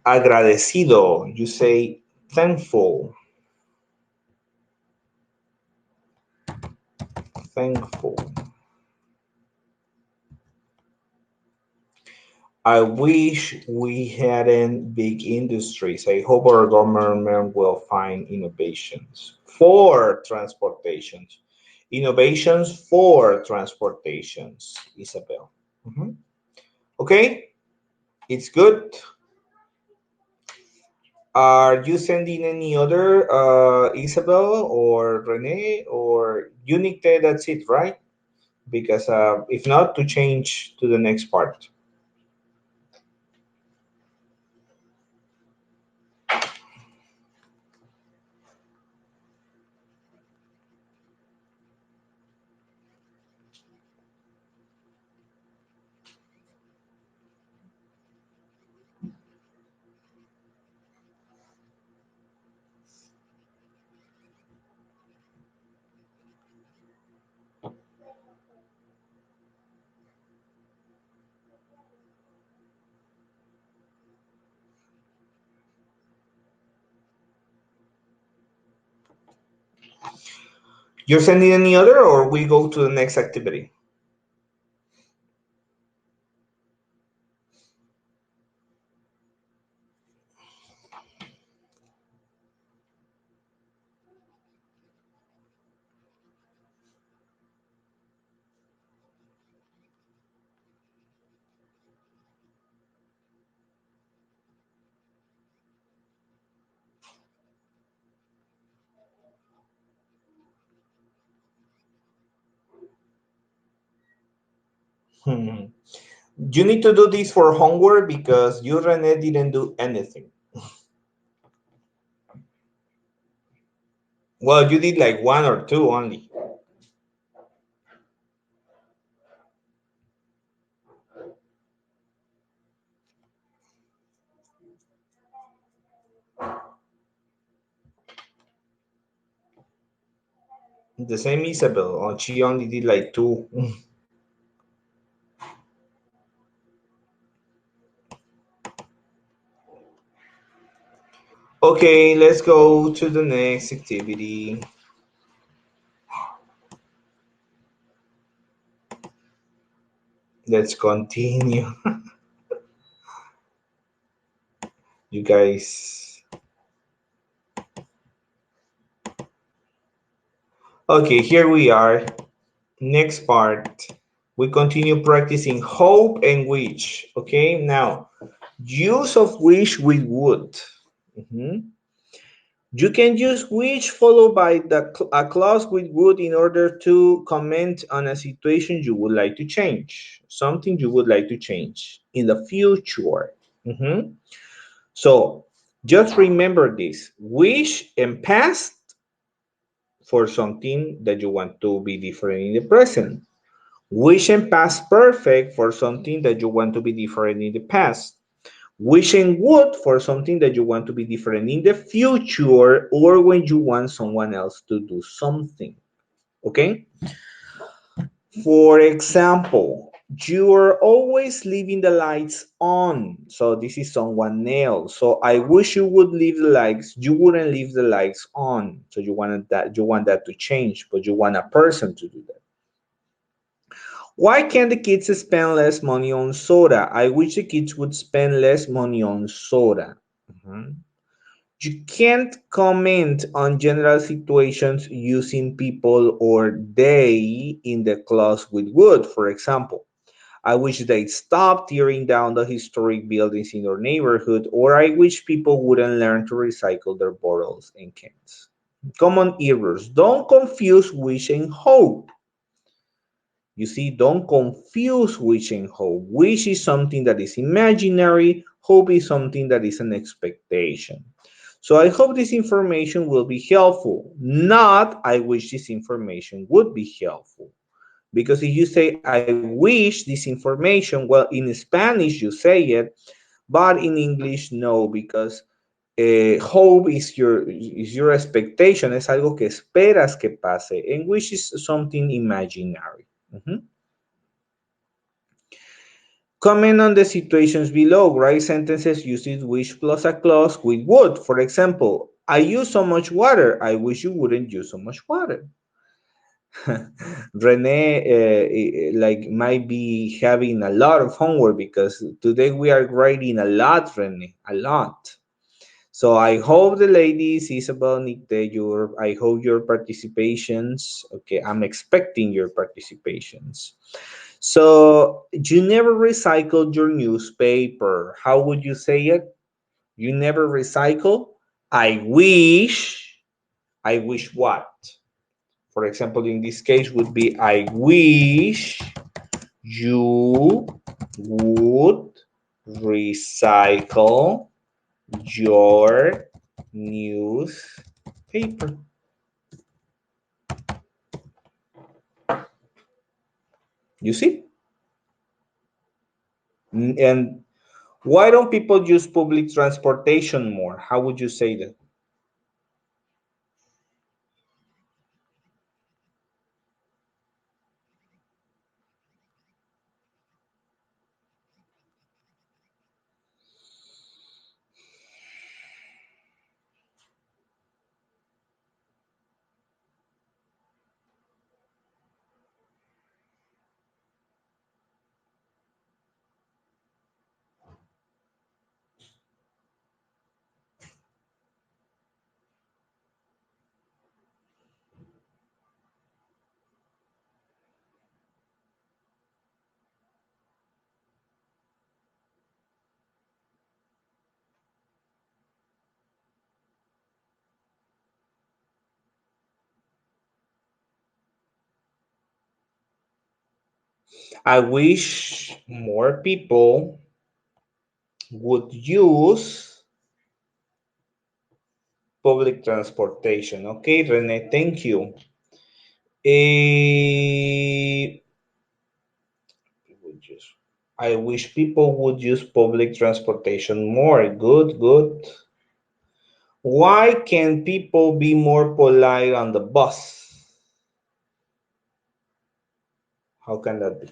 agradecido. You say thankful, thankful. I wish we hadn't big industries. I hope our government will find innovations for transportations. Innovations for transportations, Isabel. Mhm. Okay, it's good. Are you sending any other, Isabel or Renee or Unique? That's it, right? Because if not, to change to the next part. You're sending any other, or we go to the next activity? Hmm. You need to do this for homework because you, Rene, didn't do anything. Well, you did like one or two only. The same Isabel, she only did like two. Okay, let's go to the next activity. Let's continue. You guys. Okay, here we are. Next part. We continue practicing hope and wish. Okay, now use of wish with would. Mhm. You can use which followed by a clause with would in order to comment on a situation you would like to change, something you would like to change in the future. Mhm. So just remember this: wish and past for something that you want to be different in the present. Wish and past perfect for something that you want to be different in the past. Wishing would for something that you want to be different in the future or when you want someone else to do something. Okay? For example, you are always leaving the lights on. So this is someone else. So I wish you would leave the lights. You wouldn't leave the lights on. So you want that to change, but you want a person to do that. Why can't the kids spend less money on soda? I wish the kids would spend less money on soda. Mhm. You can't comment on general situations using people or they in the clause with would. For example, I wish they'd stop tearing down the historic buildings in your neighborhood, or I wish people wouldn't learn to recycle their bottles and cans. Common errors. Don't confuse wish and hope. You see, don't confuse wish and hope. Wish is something that is imaginary, hope is something that is an expectation. So I hope this information will be helpful. Not, I wish this information would be helpful. Because if you say, I wish this information, well, in Spanish you say it, but in English, no, because hope is your expectation, es algo que esperas que pase, and wish is something imaginary. Mhm. Comment on the situations below. Write sentences using wish plus a clause with would. For example, I use so much water. I wish you wouldn't use so much water. Rene, like might be having a lot of homework because today we are writing a lot, Rene, a lot. So I hope the ladies, Isabel, Nicte, I hope your participations. Okay, I'm expecting your participations. So you never recycled your newspaper. How would you say it? You never recycle? I wish. I wish what? For example, in this case would be I wish you would recycle your newspaper. You see? And why don't people use public transportation more? How would you say that? I wish more people would use public transportation. Okay, Rene, thank you. Eh, I wish people would use public transportation more. Good, good. Why can people be more polite on the bus? How can that be?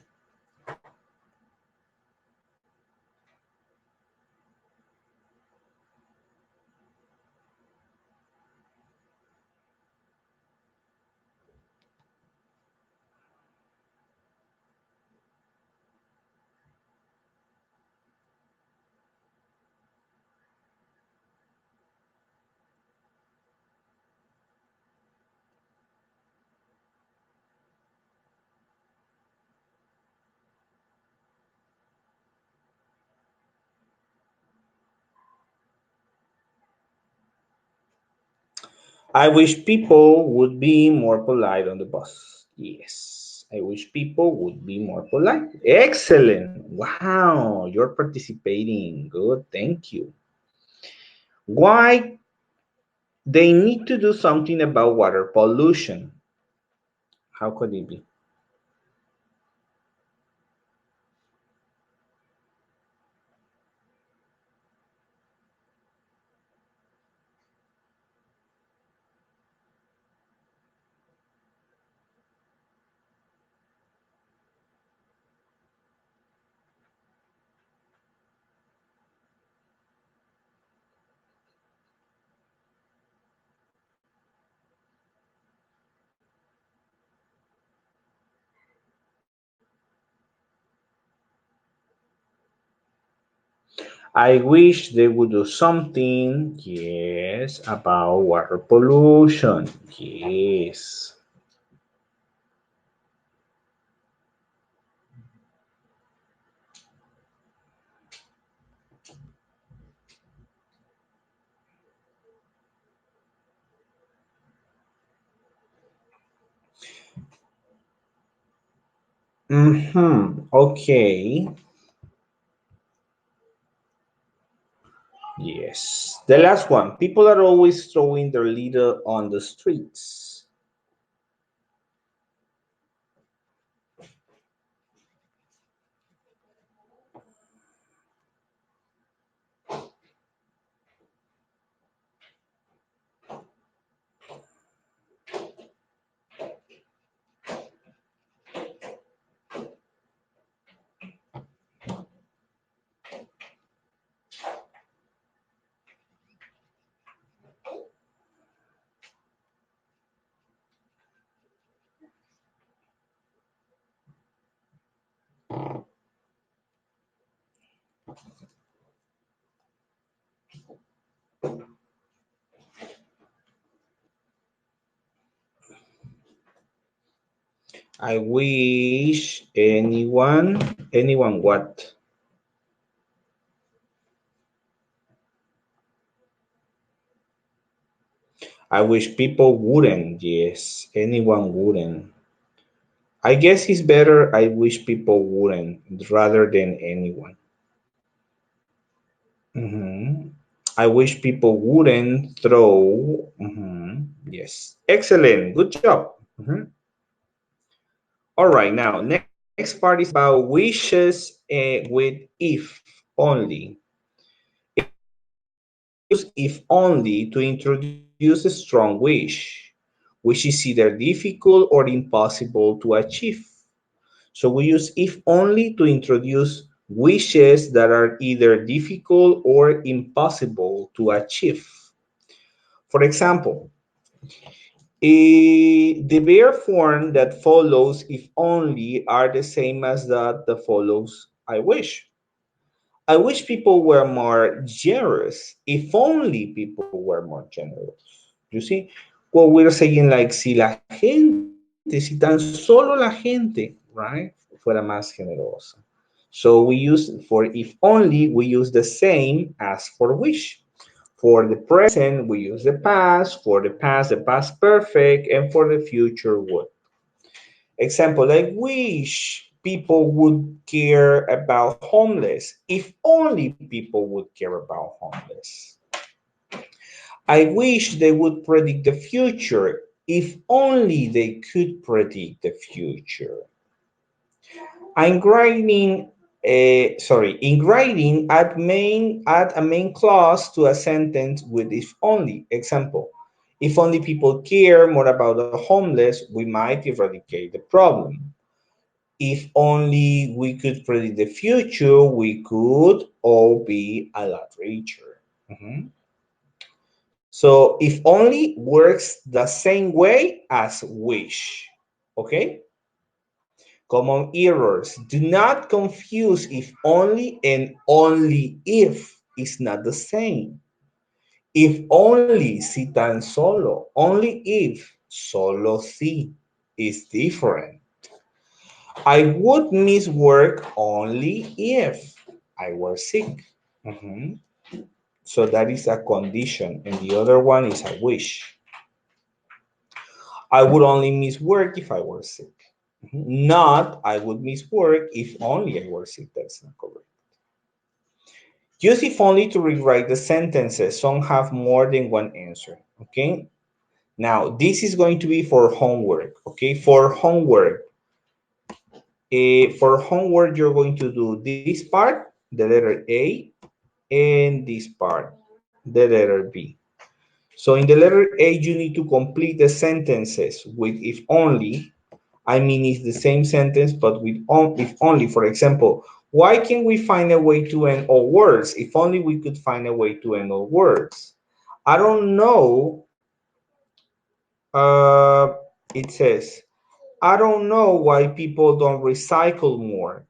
I wish people would be more polite on the bus. Yes, I wish people would be more polite. Excellent. Wow, you're participating. Good, thank you. Why they need to do something about water pollution? How could it be? I wish they would do something, yes, about water pollution. Yes. Mm-hmm. Okay. Yes. The last one. People are always throwing their litter on the streets. I wish anyone what? I wish people wouldn't. Yes, anyone wouldn't. I guess it's better I wish people wouldn't rather than anyone. Mhm. I wish people wouldn't throw. Yes. Excellent. Good job. All right. Now, next part is about wishes with if only. In English, we use if only to introduce a strong wish, which is either difficult or impossible to achieve. So we use if only to introduce wishes that are either difficult or impossible to achieve. For example, the verb form that follows if only are the same as that follows I wish. I wish people were more generous. If only people were more generous. You see, what we're saying, like, si la gente, si tan solo la gente, right, fuera más generosa. So we use for if only, we use the same as for wish. For the present, we use the past. For the past perfect. And for the future, would. Example, I wish people would care about homeless. If only people would care about homeless. I wish they would predict the future. If only they could predict the future. I'm writing, in writing, add a main clause to a sentence with if only. Example, if only people care more about the homeless, we might eradicate the problem. If only we could predict the future, we could all be a lot richer. Mhm. So if only works the same way as wish. Okay? Common errors. Do not confuse if only and only if is not the same. If only, si tan solo. Only if, solo si is different. I would miss work only if I were sick. Mhm. So that is a condition. And the other one is a wish. I would only miss work if I were sick. Not, I would miss work if only I were sick. That's not correct. Use if only to rewrite the sentences. Some have more than one answer. Okay. Now, this is going to be for homework. Okay. For homework, you're going to do this part, the letter A, and this part, the letter B. So in the letter A, you need to complete the sentences with if only. I mean, it's the same sentence, but with if only. For example, why can we find a way to end all words? If only we could find a way to end all words. I don't know. Uh, it says, I don't know why people don't recycle more.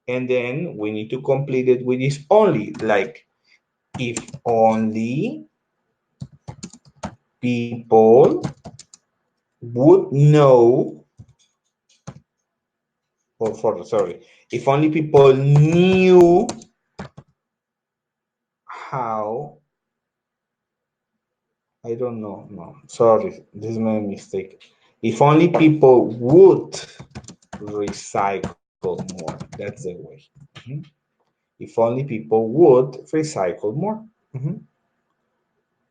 And then we need to complete it with if only, like if only people would know, or for sorry, if only people knew how. I don't know. No, sorry, this is my mistake. If only people would recycle more. That's the way. Mhm. If only people would recycle more. Mhm.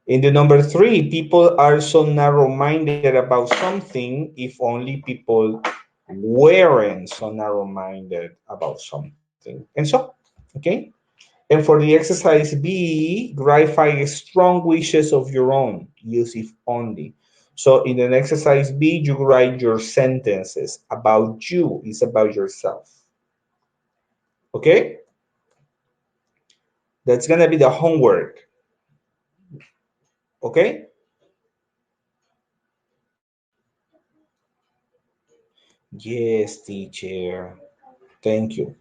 In the number three, people are so narrow-minded about something. If only people weren't so narrow-minded about something. And so, okay. And for the exercise B, write five strong wishes of your own. Use if only. So in an exercise B, you write your sentences about you. It's about yourself. Okay? That's gonna be the homework. Okay? Yes, teacher. Thank you.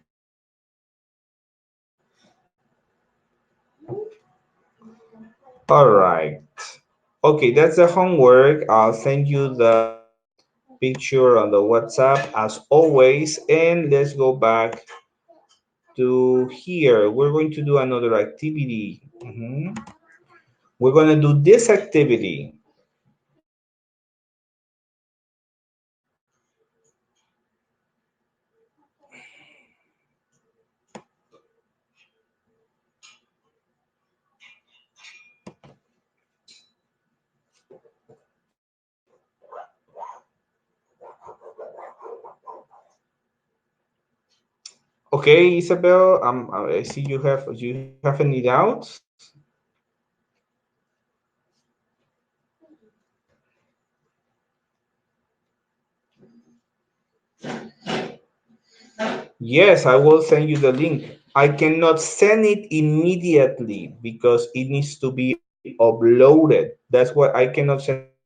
All right. Okay, that's the homework. I'll send you the picture on the WhatsApp as always. And let's go back to here. We're going to do another activity. We're going to do this activity. Okay, Isabel, I see you have any doubts? Yes, I will send you the link. I cannot send it immediately because it needs to be uploaded. That's why I cannot send it immediately.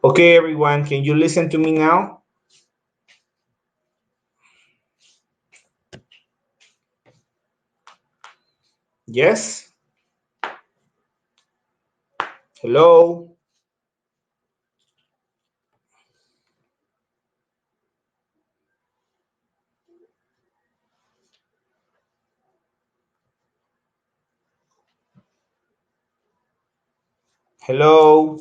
Okay, everyone, can you listen to me now? Yes? Hello? Hello?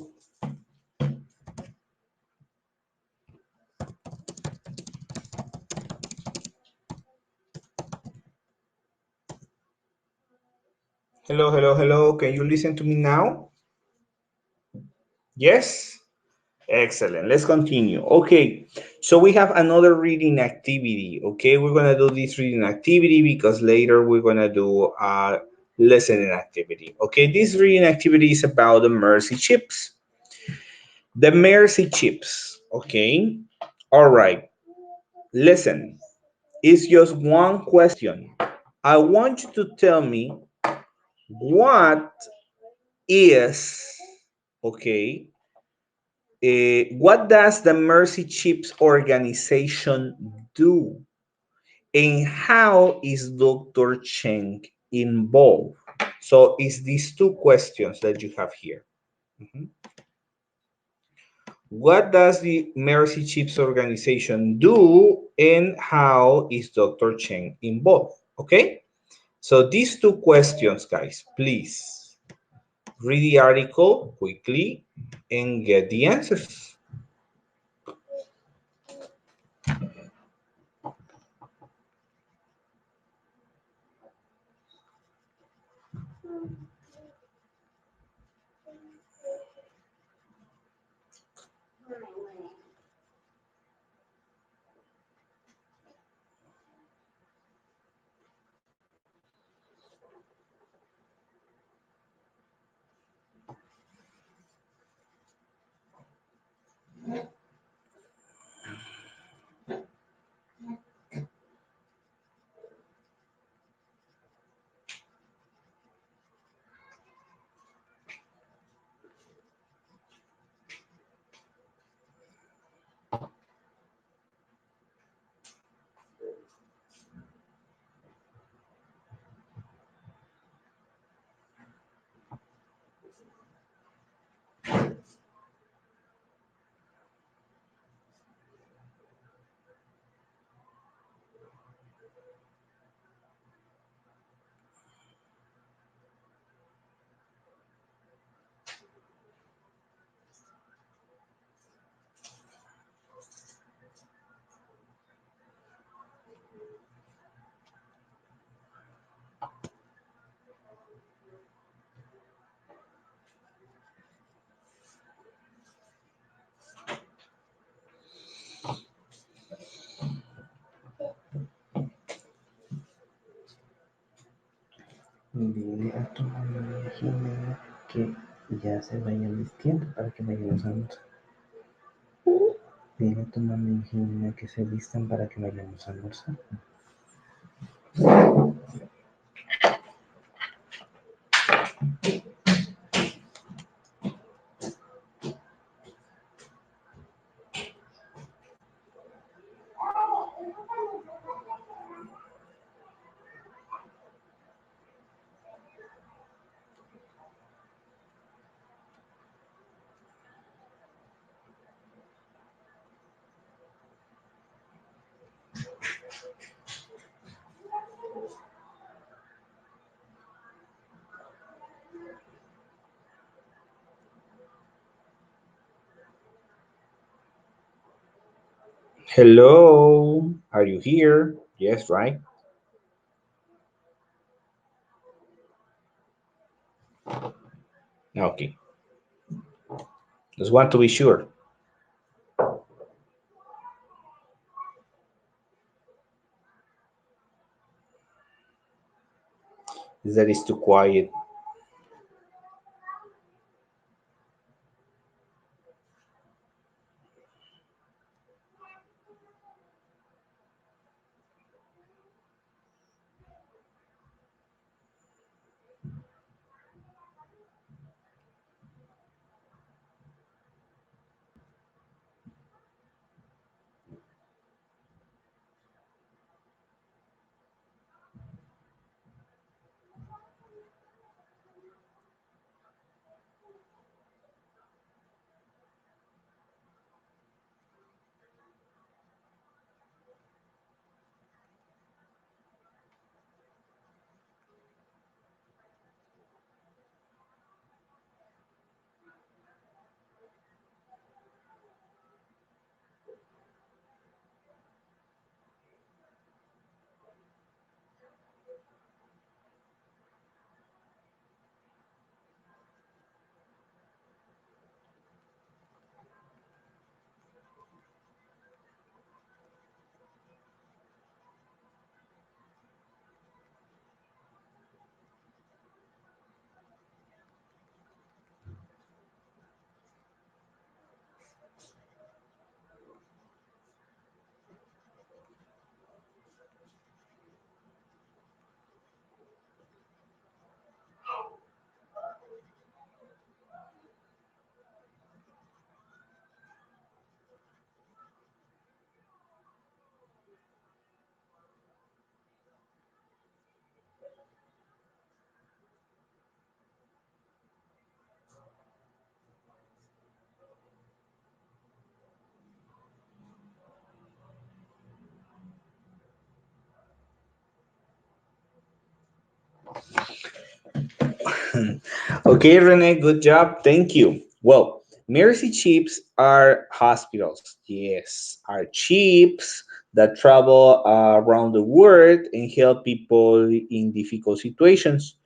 Hello, hello, hello. Can you listen to me now? Yes? Excellent. Let's continue. Okay, so we have another reading activity. Okay, we're gonna do this reading activity because later we're gonna do a listening activity. Okay, this reading activity is about the mercy chips. The mercy chips. Okay, all right. Listen, it's just one question. I want you to tell me what is, okay, what does the Mercy Chips organization do? And how is Dr. Cheng involved? So it's these two questions that you have here. Mhm. What does the Mercy Chips organization do and how is Dr. Cheng involved? Okay? So these two questions, guys, please read the article quickly and get the answers. Dile a tu mamá Jimena que ya se vaya vistiendo para que vayamos a almorzar. Dile a tu mamá Jimena que se vistan para que vayamos a almorzar. Hello, are you here? Yes, right? Okay, just want to be sure. That is too quiet. Okay, Rene, good job. Thank you. Well, mercy ships are hospitals. Yes, are ships that travel around the world and help people in difficult situations.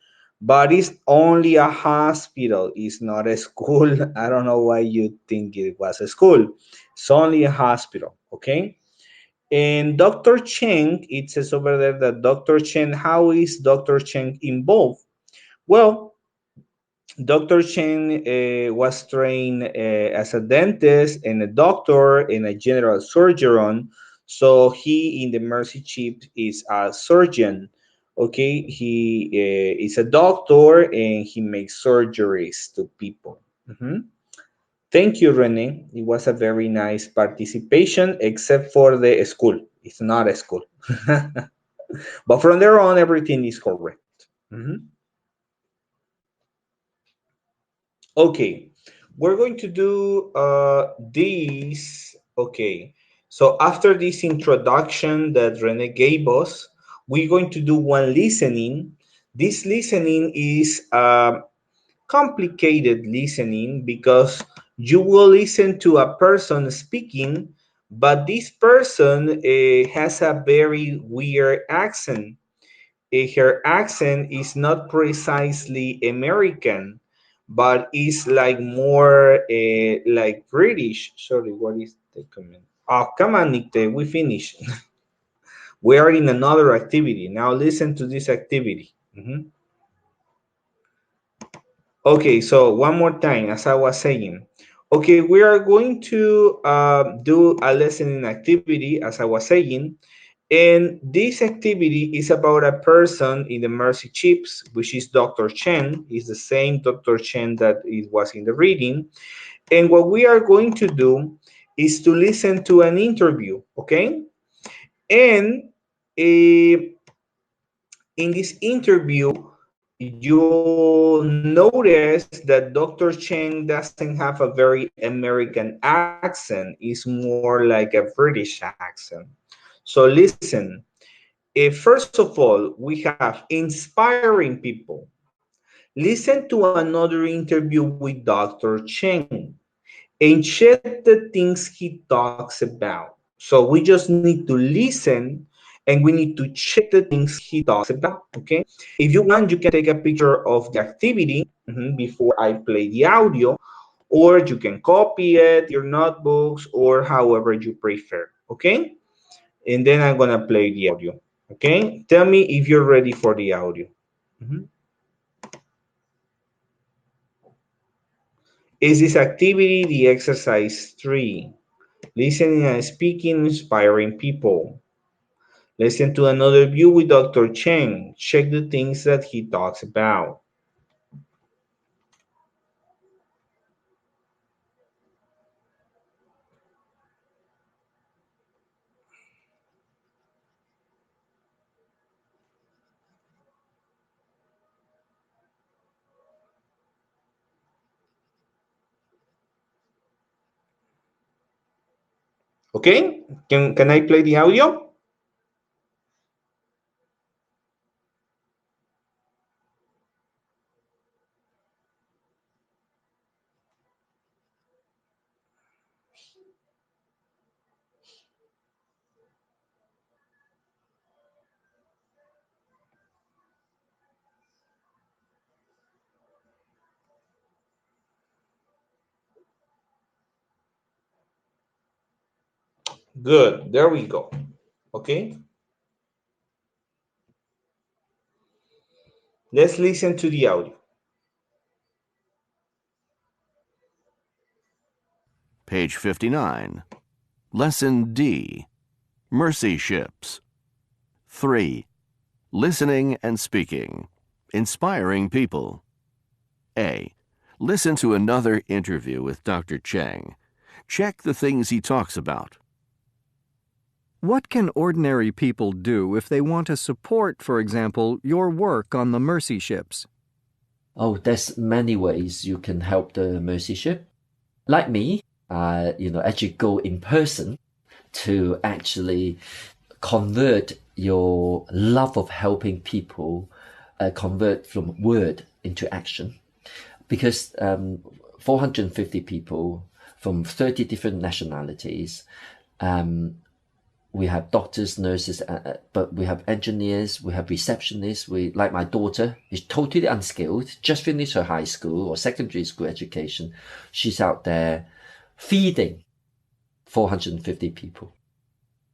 But it's only a hospital. It's not a school. I don't know why you think it was a school. It's only a hospital. Okay. And Dr. Cheng, it says over there that Dr. Cheng, how is Dr. Cheng involved? Well, Dr. Chen was trained as a dentist and a doctor and a general surgeon. So he in the Mercy Chip is a surgeon. Okay, he is a doctor and he makes surgeries to people. Mhm. Thank you, Rene. It was a very nice participation, except for the school. It's not a school. But from there on, everything is correct. Mhm. Okay, we're going to do these. Okay, so after this introduction that Rene gave us, we're going to do one listening. This listening is complicated listening because you will listen to a person speaking, but this person has a very weird accent. Her accent is not precisely American, but is like more like British. Sorry, what is the comment? Oh, come on, Nikte, we finished. We are in another activity. Now listen to this activity. Mhm. Okay, so one more time, as I was saying. Okay, we are going to do a listening activity, as I was saying. And this activity is about a person in the Mercy Chips, which is Dr. Chen. Is the same Dr. Chen that it was in the reading. And what we are going to do is to listen to an interview, okay? And in this interview, you'll notice that Dr. Chen doesn't have a very American accent. It's more like a British accent. So listen. First of all, we have inspiring people. Listen to another interview with Dr. Cheng and check the things he talks about. So we just need to listen and we need to check the things he talks about. Okay. If you want, you can take a picture of the activity before I play the audio, or you can copy it, your notebooks, or however you prefer. Okay. And then I'm gonna play the audio. Okay, tell me if you're ready for the audio. Mhm. Is this activity the exercise 3? Listening and speaking, inspiring people. Listen to another view with Dr. Cheng. Check the things that he talks about. Okay, can I play the audio? Good, there we go. Okay, let's listen to the audio. Page 59. Lesson D. Mercy Ships. 3. Listening and speaking. Inspiring people. A. Listen to another interview with Dr. Cheng. Check the things he talks about. What can ordinary people do if they want to support, for example, your work on the mercy ships? Oh, there's many ways you can help the mercy ship. Like me, actually go in person to actually convert your love of helping people, convert from word into action, because 450 people from 30 different nationalities. We have doctors, nurses, but we have engineers, we have receptionists. Like my daughter, is totally unskilled, just finished her high school or secondary school education. She's out there feeding 450 people.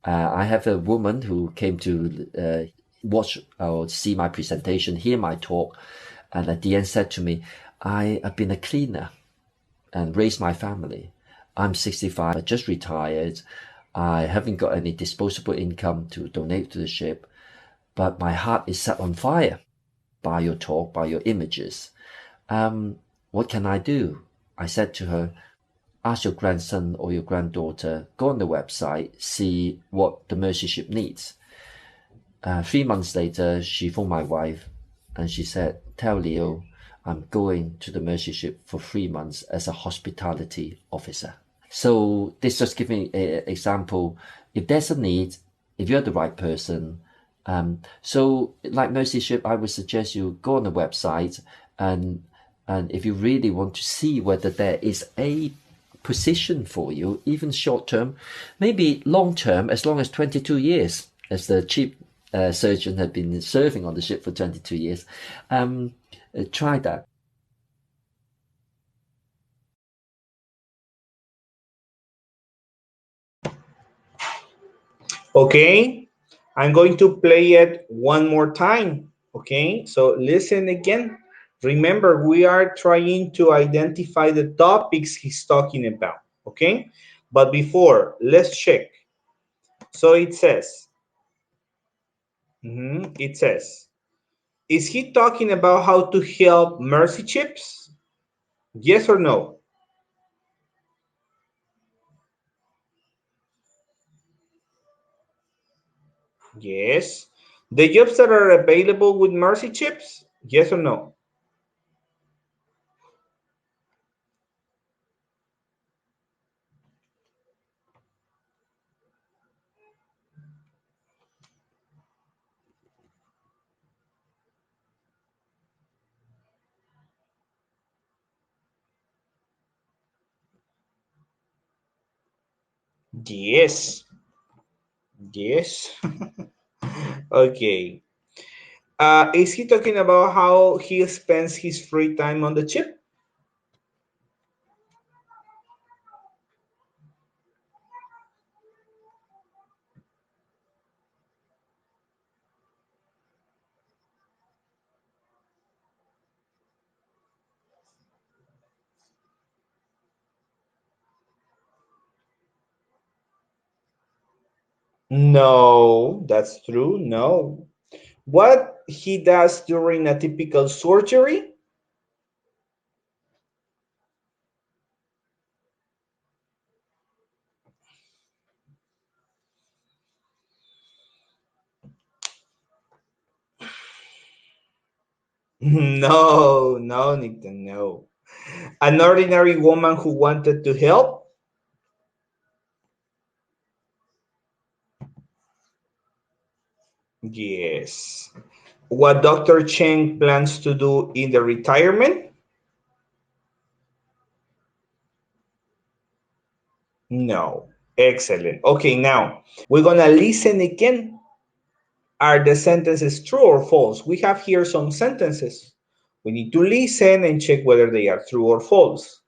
I have a woman who came to watch or see my presentation, hear my talk, and at the end said to me, I have been a cleaner and raised my family. I'm 65, I just retired. I haven't got any disposable income to donate to the ship, but my heart is set on fire by your talk, by your images. What can I do? I said to her, ask your grandson or your granddaughter, go on the website, see what the Mercy Ship needs. 3 months later, she phoned my wife and she said, tell Leo, I'm going to the Mercy Ship for 3 months as a hospitality officer. So this just giving an example. If there's a need, if you're the right person, so like Mercy Ship, I would suggest you go on the website and if you really want to see whether there is a position for you, even short term, maybe long term, as long as 22 years, as the chief surgeon had been serving on the ship for 22 years, try that. Okay, I'm going to play it one more time. Okay, so listen again. Remember, we are trying to identify the topics he's talking about. Okay, but before, let's check. So it says, it says, is he talking about how to help mercy chips? Yes or no? Yes. The jobs that are available with mercy chips? Yes or no? Yes. Yes. Okay. Is he talking about how he spends his free time on the chip? No, that's true. No. What he does during a typical surgery? No, no, Nathan, no. An ordinary woman who wanted to help? Yes. What Dr. Cheng plans to do in the retirement? No. Excellent. Okay, now we're going to listen again. Are the sentences true or false? We have here some sentences. We need to listen and check whether they are true or false.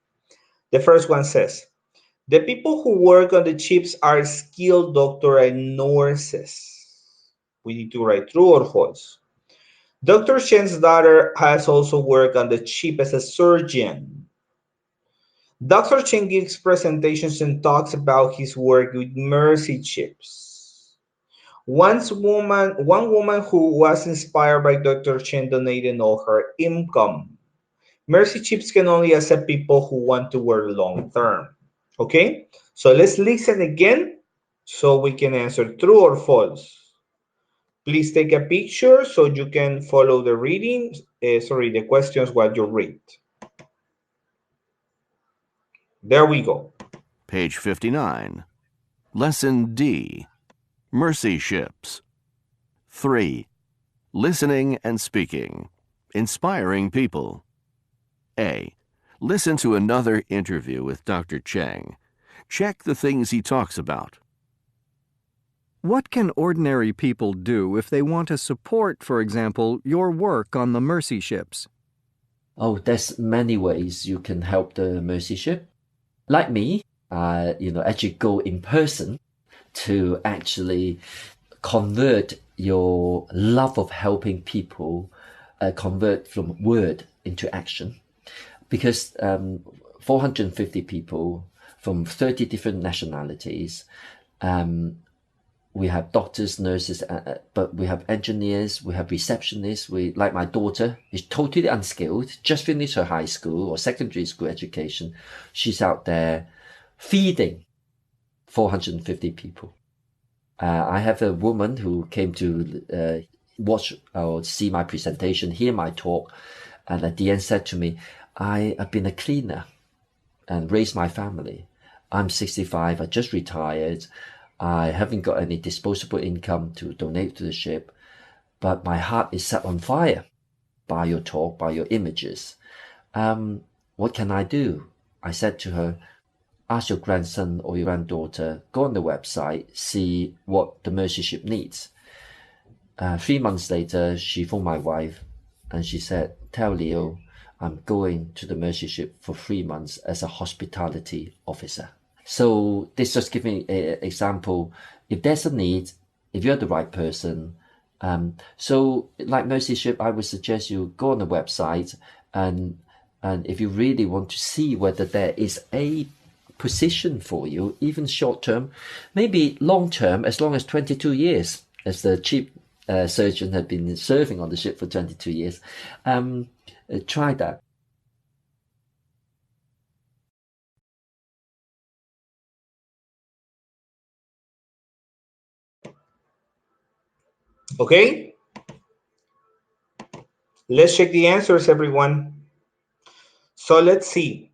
The first one says, the people who work on the chips are skilled doctors and nurses. We need to write true or false. Dr. Chen's daughter has also worked on the chip as a surgeon. Dr. Chen gives presentations and talks about his work with mercy chips. One woman who was inspired by Dr. Chen donated all her income. Mercy chips can only accept people who want to work long term. Okay, so let's listen again so we can answer true or false. Please take a picture so you can follow the reading, the questions while you read. There we go. Page 59. Lesson D. Mercy Ships. 3. Listening and Speaking. Inspiring people. A. Listen to another interview with Dr. Cheng. Check the things he talks about. What can ordinary people do if they want to support, for example, your work on the mercy ships? Oh, there's many ways you can help the mercy ship. Like me, actually go in person to actually convert your love of helping people, convert from word into action. Because 450 people from 30 different nationalities, we have doctors, nurses, but we have engineers, we have receptionists. Like my daughter, is totally unskilled, just finished her high school or secondary school education. She's out there feeding 450 people. I have a woman who came to watch or see my presentation, hear my talk, and at the end said to me, I have been a cleaner and raised my family. I'm 65, I just retired. I haven't got any disposable income to donate to the ship, but my heart is set on fire by your talk, by your images. What can I do? I said to her, ask your grandson or your granddaughter, go on the website, see what the mercy ship needs. 3 months later, she phoned my wife and she said, tell Leo, I'm going to the mercy ship for 3 months as a hospitality officer. So this just giving an example. If there's a need, if you're the right person, so like mercy ship, I would suggest you go on the website and if you really want to see whether there is a position for you, even short term, maybe long term, as long as 22 years, as the chief surgeon had been serving on the ship for 22 years. Try that. Okay, let's check the answers, everyone. So let's see.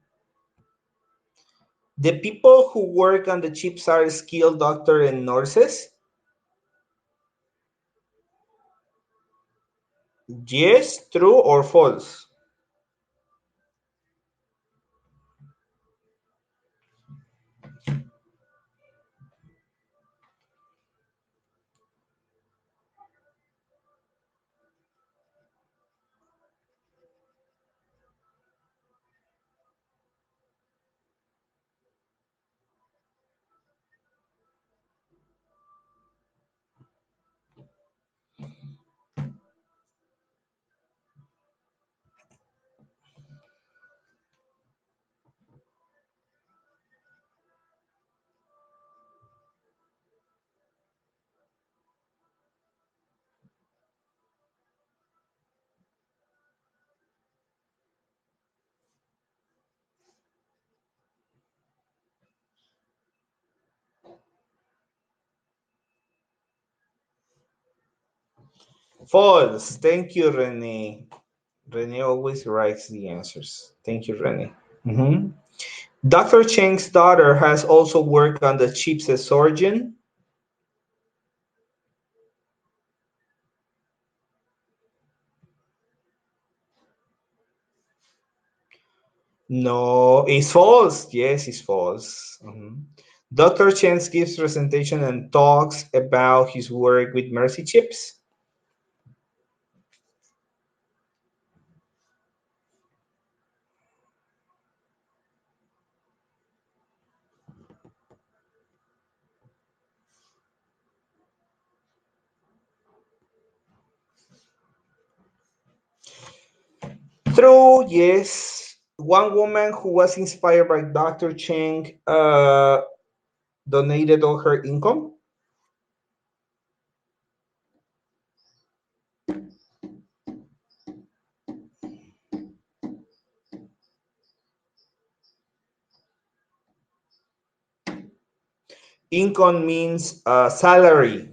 The people who work on the ships are skilled doctors and nurses. Yes, true or false? False. Thank you, Rene. Rene always writes the answers. Thank you, Rene. Dr. Cheng's daughter has also worked on the ship's as surgeon. No, it's false. Yes, it's false. Dr. Chen gives presentation and talks about his work with mercy chips. True, yes. One woman who was inspired by Dr. Cheng donated all her income. Income means salary.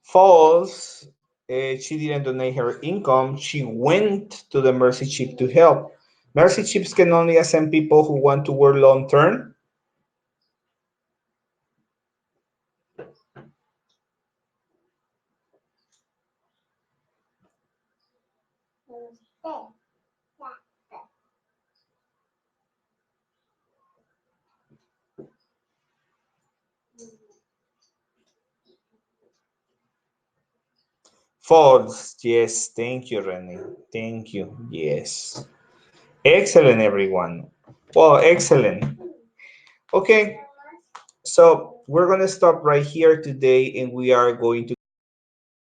False. She didn't donate her income. She went to the Mercy Chip to help. Mercy Chips can only assign people who want to work long term. False. Yes. Thank you, Renee. Thank you. Yes. Excellent, everyone. Well, excellent. Okay. So we're going to stop right here today and we are going to